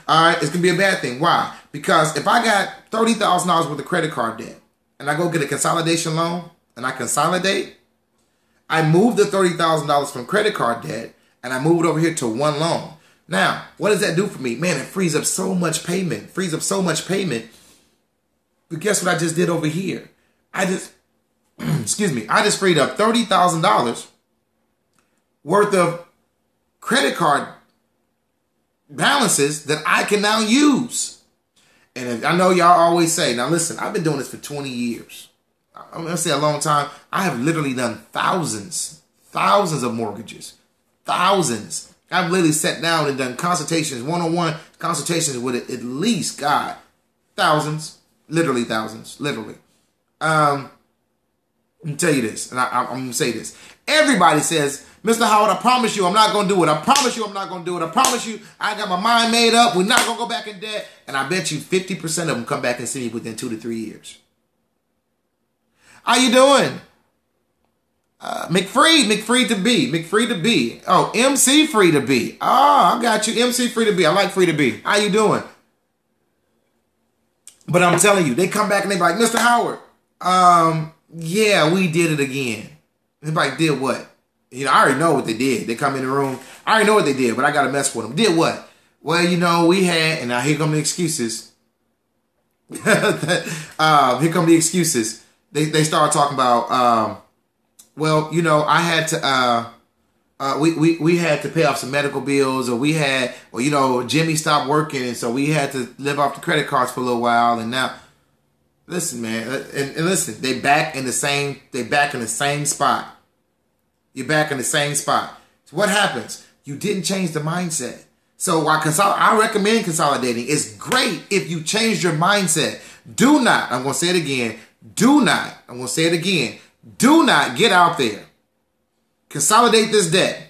All right, it's going to be a bad thing. Why? Because if I got $30,000 worth of credit card debt and I go get a consolidation loan and I consolidate, I move the $30,000 from credit card debt and I move it over here to one loan. Now, what does that do for me? Man, it frees up so much payment. Frees up so much payment But guess what I just did over here? I just, excuse me, I just freed up $30,000 worth of credit card balances that I can now use. And I know y'all always say, now listen, I've been doing this for 20 years. I'm going to say a long time. I have literally done thousands of mortgages. Thousands. I've literally sat down and done consultations, one-on-one consultations with at least, God, thousands. Literally thousands. Literally. Let me tell you this, and I'm going to say this. Everybody says, Mr. Howard, I promise you I'm not going to do it. I promise you I'm not going to do it. I promise you I got my mind made up. We're not going to go back in debt. And I bet you 50% of them come back and see me within 2 to 3 years. How you doing? McFree to be. Oh, MC Free to be. Oh, I got you. MC Free to be. I like Free to be. How you doing? But I'm telling you, they come back and they be like, Mr. Howard, yeah, we did it again. They're like, did what? You know, I already know what they did. They come in the room. I already know what they did, but I got to mess with them. Did what? Well, you know, we had, and now here come the excuses. Here come the excuses. They start talking about, well, you know, I had to, we had to pay off some medical bills, or we had, or, you know, Jimmy stopped working, and so we had to live off the credit cards for a little while, and now, listen, man, and listen, they back in the same spot. You're back in the same spot. So what happens? You didn't change the mindset. So I recommend consolidating. It's great if you change your mindset. Do not, I'm going to say it again, do not, I'm going to say it again, do not get out there, consolidate this debt,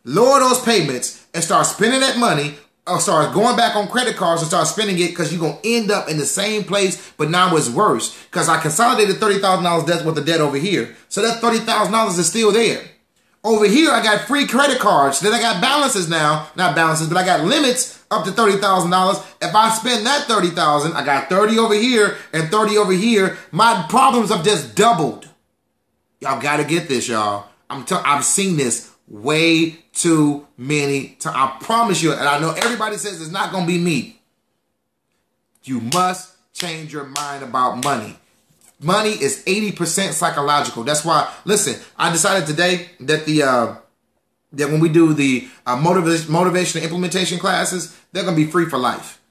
lower those payments, and start spending that money, or start going back on credit cards and start spending it, because you're going to end up in the same place, but now it's worse. Because I consolidated $30,000 debt with the debt over here. So that $30,000 is still there. Over here, I got free credit cards. Then I got balances now. Not balances, but I got limits up to $30,000. If I spend that $30,000, I got 30 over here and 30 over here. My problems have just doubled. Y'all got to get this, y'all. I've seen this way too many times. I promise you, and I know everybody says it's not going to be me. You must change your mind about money. Money is 80% psychological. That's why, listen, I decided today that that when we do the motivation and implementation classes, they're going to be free for life.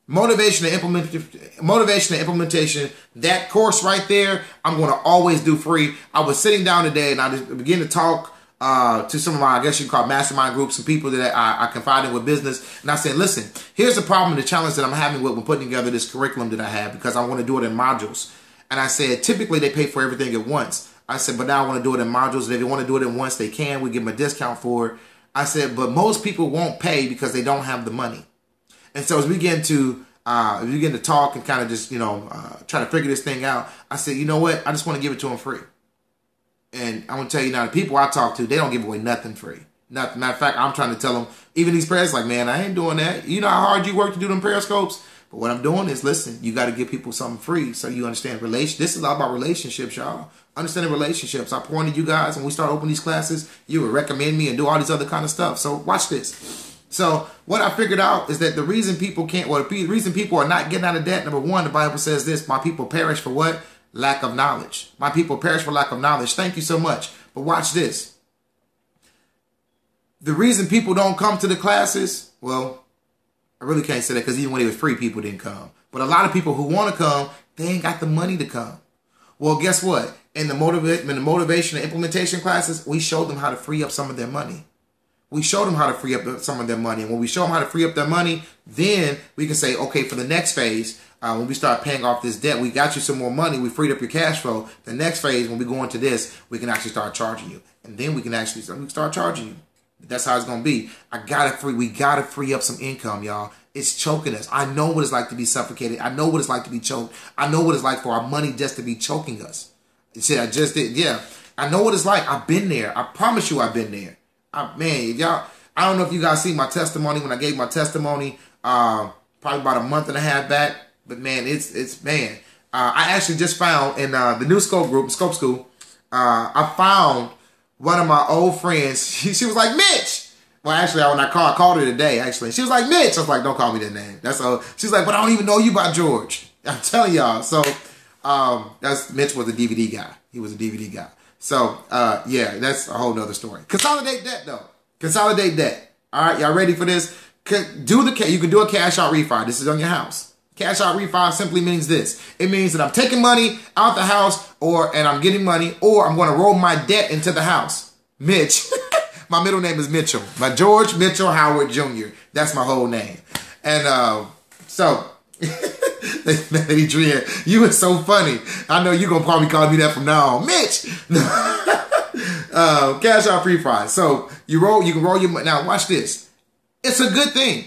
Motivation and implementation, that course right there, I'm going to always do free. I was sitting down today and I just began to talk to some of my, I guess you call mastermind groups, some people that I confide in with business. And I said, listen, here's the problem, the challenge that I'm having with when putting together this curriculum that I have, because I want to do it in modules. And I said, typically they pay for everything at once. I said, but now I want to do it in modules. If they want to do it at once, they can. We give them a discount for it. I said, but most people won't pay because they don't have the money. And so as we begin to talk and kind of just, try to figure this thing out, I said, you know what? I just want to give it to them free. And I'm going to tell you now, the people I talk to, they don't give away nothing free. Nothing. Matter of fact, I'm trying to tell them, even these prayers, like, man, I ain't doing that. You know how hard you work to do them periscopes? But what I'm doing is, listen, you got to give people something free so you understand This is all about relationships, y'all. Understanding relationships. I pour into you guys when we start opening these classes. You would recommend me and do all these other kind of stuff. So watch this. So what I figured out is that the reason people the reason people are not getting out of debt, number one, the Bible says this: my people perish for what? Lack of knowledge. My people perish for lack of knowledge. Thank you so much. But watch this. The reason people don't come to the classes, well, I really can't say that, because even when it was free, people didn't come. But a lot of people who want to come, they ain't got the money to come. Well, guess what? In the motivation and implementation classes, we showed them how to free up some of their money. We showed them how to free up some of their money. And when we show them how to free up their money, then we can say, okay, for the next phase, when we start paying off this debt, we got you some more money. We freed up your cash flow. The next phase, when we go into this, we can actually start charging you. And then we can actually start charging you. That's how it's going to be. We got to free up some income, y'all. It's choking us. I know what it's like to be suffocated. I know what it's like to be choked. I know what it's like for our money just to be choking us. You see, I just did. Yeah. I know what it's like. I've been there. I promise you I've been there. Man, y'all, I don't know if you guys see my testimony when I gave my testimony, probably about a month and a half back. But man, I actually just found in the new Scope group, Scope School, I found one of my old friends. She was like, Mitch. Well, actually, when I called her today, actually, she was like, Mitch. I was like, don't call me that name. That's all. She's like, but I don't even know you by George. I'm telling y'all. So that's Mitch was a DVD guy. He was a DVD guy. So yeah, that's a whole nother story. Consolidate debt though. Consolidate debt. All right, y'all ready for this? You can do a cash out refi. This is on your house. Cash out refi simply means this. It means that I'm taking money out the house and I'm getting money, or I'm going to roll my debt into the house. Mitch. My middle name is Mitchell. My George Mitchell Howard Jr. That's my whole name. And so, Adrian, you are so funny. I know you're going to probably call me that from now on. Mitch! Cash out refi. So, you can roll your money. Now, watch this. It's a good thing.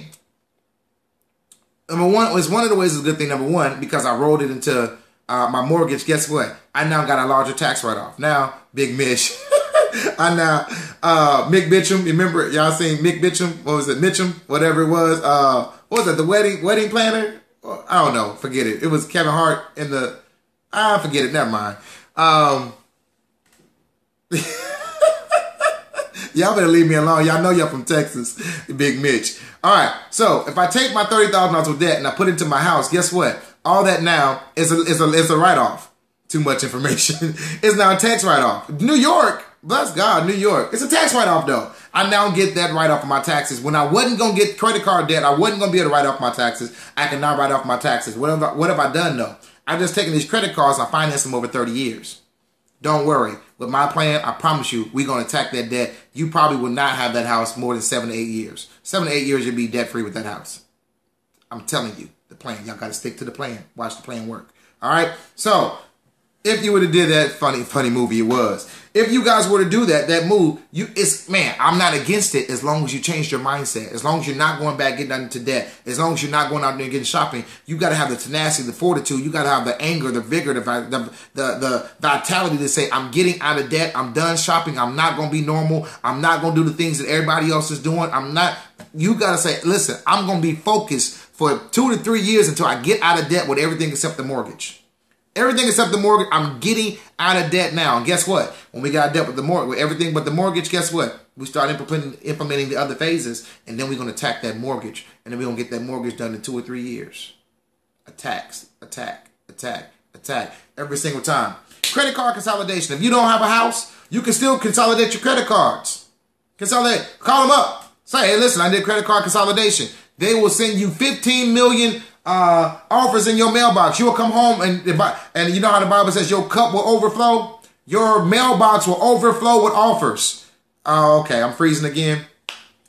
Number one, it's one of the ways it's a good thing. Number one, because I rolled it into my mortgage. Guess what? I now got a larger tax write-off. Now, Big Mitch. Mick Mitchum. Remember, y'all seen Mick Mitchum? What was it? Mitchum? Whatever it was. What was it? The wedding planner? I don't know. Forget it. It was Kevin Hart in the... forget it. Never mind. Y'all better leave me alone. Y'all know y'all from Texas, Big Mitch. All right. So if I take my $30,000 of debt and I put it into my house, guess what? All that now is a write-off. Too much information. It's now a tax write-off. New York, bless God, New York. It's a tax write-off though. I now get that write-off of my taxes. When I wasn't going to get credit card debt, I wasn't going to be able to write off my taxes. I can now write off my taxes. What have I done though? I've just taken these credit cards. I financed them over 30 years. Don't worry. With my plan, I promise you, we're going to attack that debt. You probably will not have that house more than 7 to 8 years. 7 to 8 years, you'll be debt-free with that house. I'm telling you, the plan. Y'all got to stick to the plan. Watch the plan work. All right? So, if you would have did that funny movie it was. If you guys were to do that move, I'm not against it as long as you change your mindset. As long as you're not going back getting into debt. As long as you're not going out there and getting shopping. You got to have the tenacity, the fortitude. You got to have the anger, the vigor, the vitality to say, I'm getting out of debt. I'm done shopping. I'm not going to be normal. I'm not going to do the things that everybody else is doing. You got to say, listen, I'm going to be focused for 2 to 3 years until I get out of debt with everything except the mortgage. Everything except the mortgage, I'm getting out of debt now. And guess what? When we got debt with the mortgage, with everything but the mortgage, guess what? We start implementing the other phases, and then we're going to attack that mortgage. And then we're going to get that mortgage done in 2 or 3 years. Attacks, attack, attack, attack. Every single time. Credit card consolidation. If you don't have a house, you can still consolidate your credit cards. Consolidate. Call them up. Say, hey, listen, I did credit card consolidation. They will send you 15 million offers in your mailbox. You will come home and you know how the Bible says your cup will overflow? Your mailbox will overflow with offers. Oh, okay. I'm freezing again.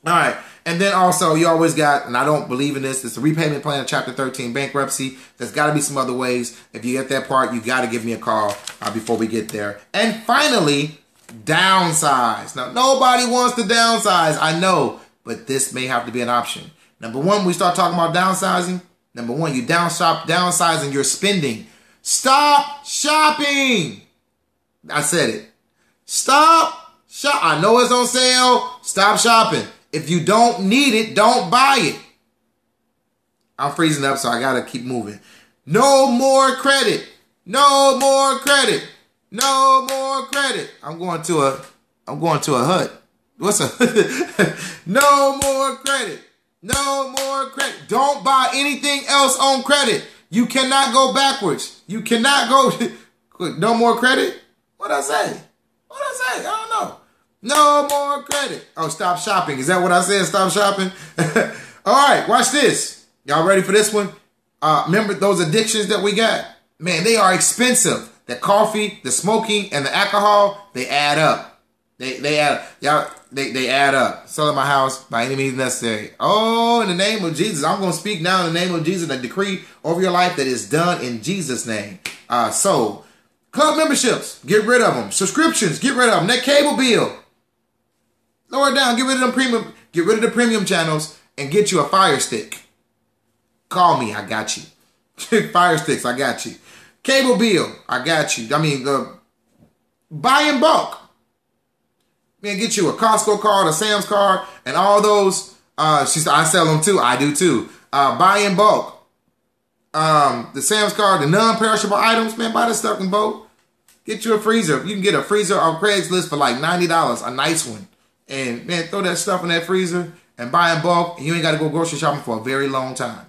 All right. And then also you always got, and I don't believe in this, it's the repayment plan of chapter 13, bankruptcy. There's got to be some other ways. If you get that part, you got to give me a call before we get there. And finally, downsize. Now, nobody wants to downsize. I know, but this may have to be an option. Number one, when we start talking about downsizing, number one, you downsizing your spending. Stop shopping. I said it. Stop shop. I know it's on sale. Stop shopping. If you don't need it, don't buy it. I'm freezing up, so I got to keep moving. No more credit. No more credit. No more credit. I'm going to a hut. What's a no more credit. No more credit. Don't buy anything else on credit. You cannot go backwards. You cannot go. No more credit? What'd I say? I don't know. No more credit. Oh, stop shopping. Is that what I said? Stop shopping? All right, watch this. Y'all ready for this one? Remember those addictions that we got? Man, they are expensive. The coffee, the smoking, and the alcohol, they add up. They add up. Y'all, they add up. Selling my house by any means necessary. Oh, in the name of Jesus. I'm going to speak now in the name of Jesus, a decree over your life that is done in Jesus' name. So, club memberships, get rid of them. Subscriptions, get rid of them. That cable bill, lower it down. Get rid of them premium. Get rid of the premium channels and get you a Fire Stick. Call me, I got you. Fire Sticks, I got you. Cable bill, I got you. I mean, buy in bulk. Man, get you a Costco card, a Sam's card, and all those. I sell them too. I do too. Buy in bulk. The Sam's card, the non-perishable items, man, buy this stuff in bulk. Get you a freezer. You can get a freezer on Craigslist for like $90, a nice one. And man, throw that stuff in that freezer and buy in bulk, and you ain't got to go grocery shopping for a very long time.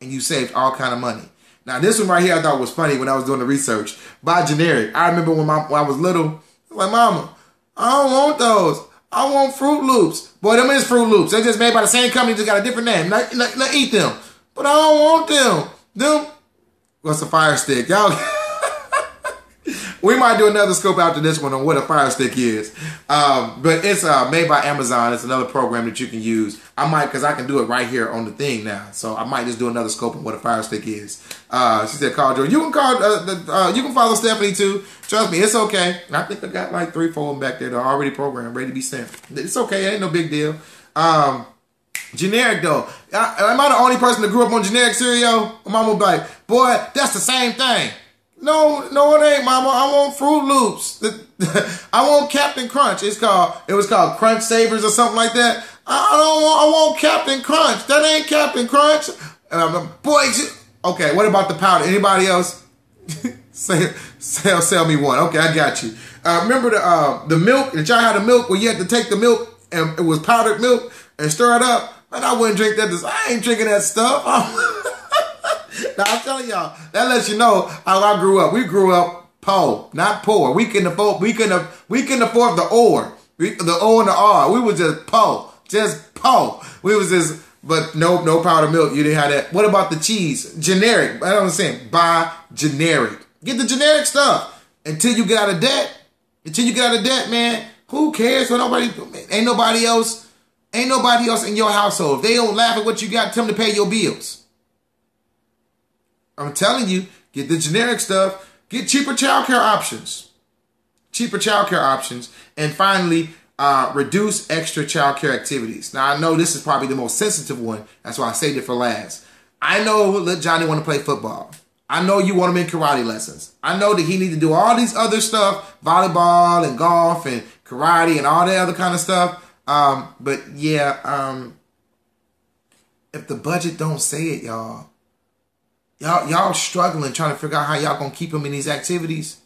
And you saved all kind of money. Now, this one right here I thought was funny when I was doing the research. Buy generic. I remember when I was little, I was like, Mama, I don't want those. I want Fruit Loops. Boy, them is Fruit Loops. They're just made by the same company, just got a different name. Not eat them. But I don't want them. Them, what's a Fire Stick? Y'all, we might do another scope after this one on what a Fire Stick is. But it's made by Amazon. It's another program that you can use. I might, because I can do it right here on the thing now. So I might just do another scope on what a Fire Stick is. She said, call Joe. You can call, you can follow Stephanie too. Trust me, it's okay. I think I got like 3, 4 of them back there that are already programmed, ready to be sent. It's okay. It ain't no big deal. Generic though. Am I the only person that grew up on generic cereal? My mama be like, boy, that's the same thing. No, it ain't, Mama. I want Fruit Loops. I want Captain Crunch. It was called Crunch Savers or something like that. I want Captain Crunch. That ain't Captain Crunch. Boy, okay, what about the powder? Anybody else? Sell me one. Okay, I got you. Remember the milk? Did y'all have the milk where you had to take the milk and it was powdered milk and stir it up? Man, I wouldn't drink that. I ain't drinking that stuff. Now, I'm telling y'all, that lets you know how I grew up. We grew up po, not poor. We couldn't afford the or. The O and the R. We was just po. Just po. We was just, but no powdered milk. You didn't have that. What about the cheese? Generic. I don't understand. Buy generic. Get the generic stuff. Until you get out of debt. Until you get out of debt, man. Who cares? Ain't nobody else in your household. If they don't laugh at what you got, tell them to pay your bills. I'm telling you, get the generic stuff. Get cheaper childcare options. Cheaper childcare options. And finally, reduce extra childcare activities. Now, I know this is probably the most sensitive one. That's why I saved it for last. I know let Johnny want to play football. I know you want him in karate lessons. I know that he needs to do all these other stuff, volleyball and golf and karate and all that other kind of stuff. But yeah, if the budget don't say it, y'all struggling trying to figure out how y'all gonna keep him in these activities,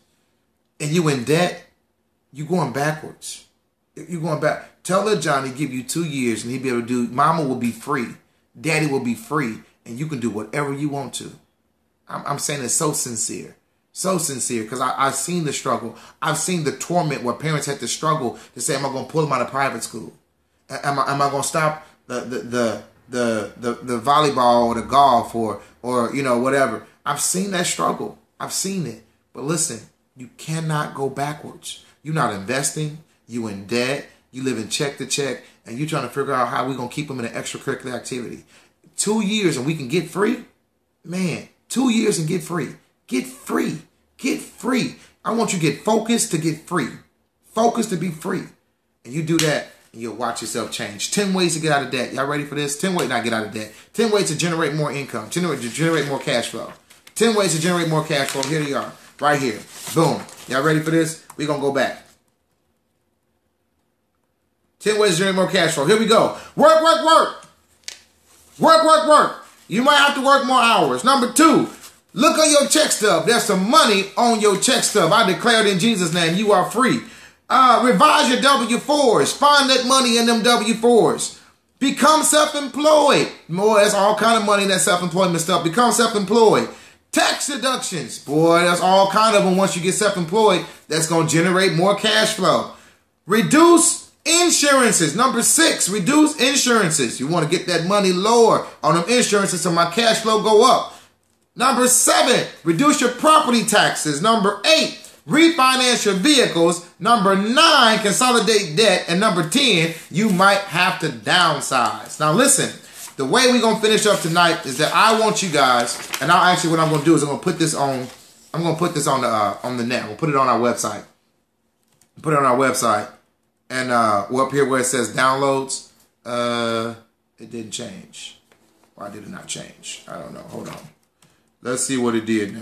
and you in debt, you going backwards. You going back. Tell little Johnny give you 2 years and he'll be able to do. Mama will be free, Daddy will be free, and you can do whatever you want to. I'm saying it's so sincere because I've seen the struggle. I've seen the torment where parents had to struggle to say, am I gonna pull him out of private school? Am I gonna stop the volleyball or the golf or you know, whatever. I've seen that struggle. I've seen it. But listen, you cannot go backwards. You're not investing. You in debt. You live in check to check. And you're trying to figure out how we're going to keep them in an extracurricular activity. 2 years and we can get free? Man, 2 years and get free. Get free. Get free. I want you to get focused to get free. Focused to be free. And you do that, and you'll watch yourself change. 10 ways to get out of debt. Y'all ready for this? 10 ways not to get out of debt. 10 ways to generate more income. Generate more cash flow. 10 ways to generate more cash flow. Here they are. Right here. Boom. Y'all ready for this? We're going to go back. 10 ways to generate more cash flow. Here we go. Work, work, work. Work, work, work. You might have to work more hours. Number 2, look on your check stub. There's some money on your check stub. I declare it in Jesus' name. You are free. Revise your W-4s. Find that money in them W-4s. Become self-employed. Boy, that's all kind of money in that self-employment stuff. Become self-employed. Tax deductions. Boy, that's all kind of them. Once you get self-employed, that's going to generate more cash flow. Reduce insurances. Number 6, reduce insurances. You want to get that money lower on them insurances so my cash flow go up. Number 7, reduce your property taxes. Number 8, refinance your vehicles. Number 9, consolidate debt. And number 10, you might have to downsize. Now listen, the way we're going to finish up tonight is that I want you guys, and what I'm going to do is I'm going to put this on the net. We'll put it on our website. Put it on our website. And we're up here where it says downloads. It didn't change. Why did it not change? I don't know. Hold on. Let's see what it did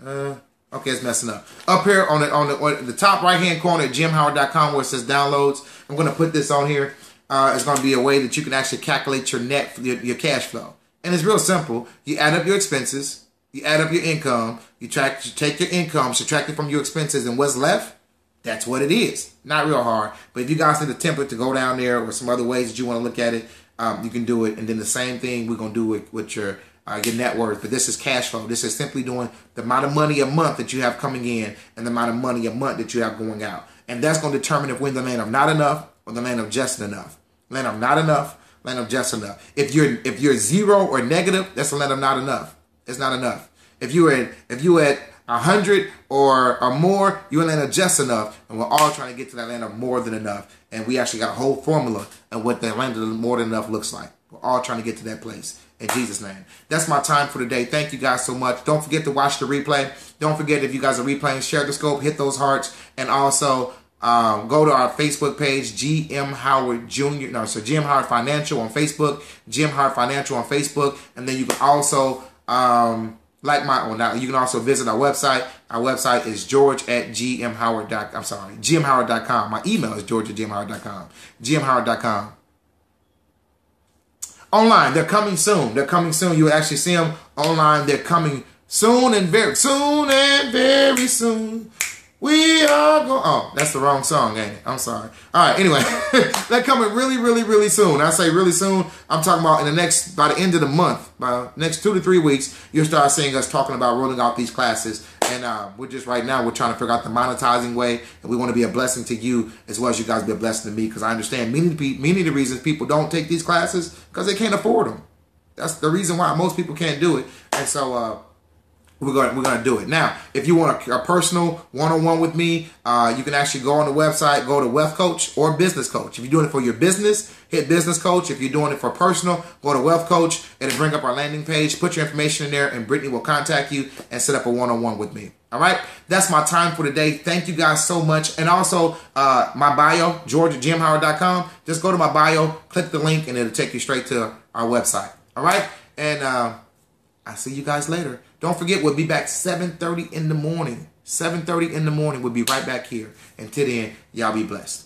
now. Okay, it's messing up. Up here on the top right-hand corner at jimhoward.com where it says downloads, I'm going to put this on here. It's going to be a way that you can actually calculate your net, your cash flow. And it's real simple. You add up your expenses. You add up your income. You take your income, subtract it from your expenses, and what's left? That's what it is. Not real hard. But if you guys need a template to go down there or some other ways that you want to look at it, you can do it. And then the same thing we're going to do with your your net worth, but this is cash flow. This is simply doing the amount of money a month that you have coming in and the amount of money a month that you have going out. And that's going to determine if we're in the land of not enough or the land of just enough. Land of not enough, land of just enough. If you're zero or negative, that's the land of not enough. It's not enough. If you at 100 or more, you're in the land of just enough. And we're all trying to get to that land of more than enough. And we actually got a whole formula of what that land of more than enough looks like. We're all trying to get to that place. In Jesus' name. That's my time for today. Thank you guys so much. Don't forget to watch the replay. Don't forget, if you guys are replaying, share the scope, hit those hearts, and also go to our Facebook page, GM Howard Jr. No, so GM Howard Financial on Facebook, GM Howard Financial on Facebook, and then you can also you can also visit our website. Our website is GMHoward.com. My email is george@gmhoward.com. GMHoward.com. Online, they're coming soon. They're coming soon. You will actually see them online. They're coming soon and very soon. We are going. Oh, that's the wrong song, ain't it? I'm sorry. All right. Anyway, they're coming really soon. I say really soon. I'm talking about by the end of the month, by the next 2 to 3 weeks, you'll start seeing us talking about rolling out these classes. And we're trying to figure out the monetizing way, and we want to be a blessing to you as well as you guys be a blessing to me, because I understand many of the reasons people don't take these classes because they can't afford them. That's the reason why most people can't do it. And so we're going to do it. Now, if you want a personal one-on-one with me, you can actually go on the website, go to Wealth Coach or Business Coach. If you're doing it for your business, hit Business Coach. If you're doing it for personal, go to Wealth Coach. It'll bring up our landing page. Put your information in there, and Brittany will contact you and set up a one-on-one with me. All right? That's my time for today. Thank you guys so much. And also, my bio, george@gmhoward.com. Just go to my bio, click the link, and it'll take you straight to our website. All right? And I'll see you guys later. Don't forget, we'll be back 7:30 in the morning. 7:30 in the morning. We'll be right back here. Until then, y'all be blessed.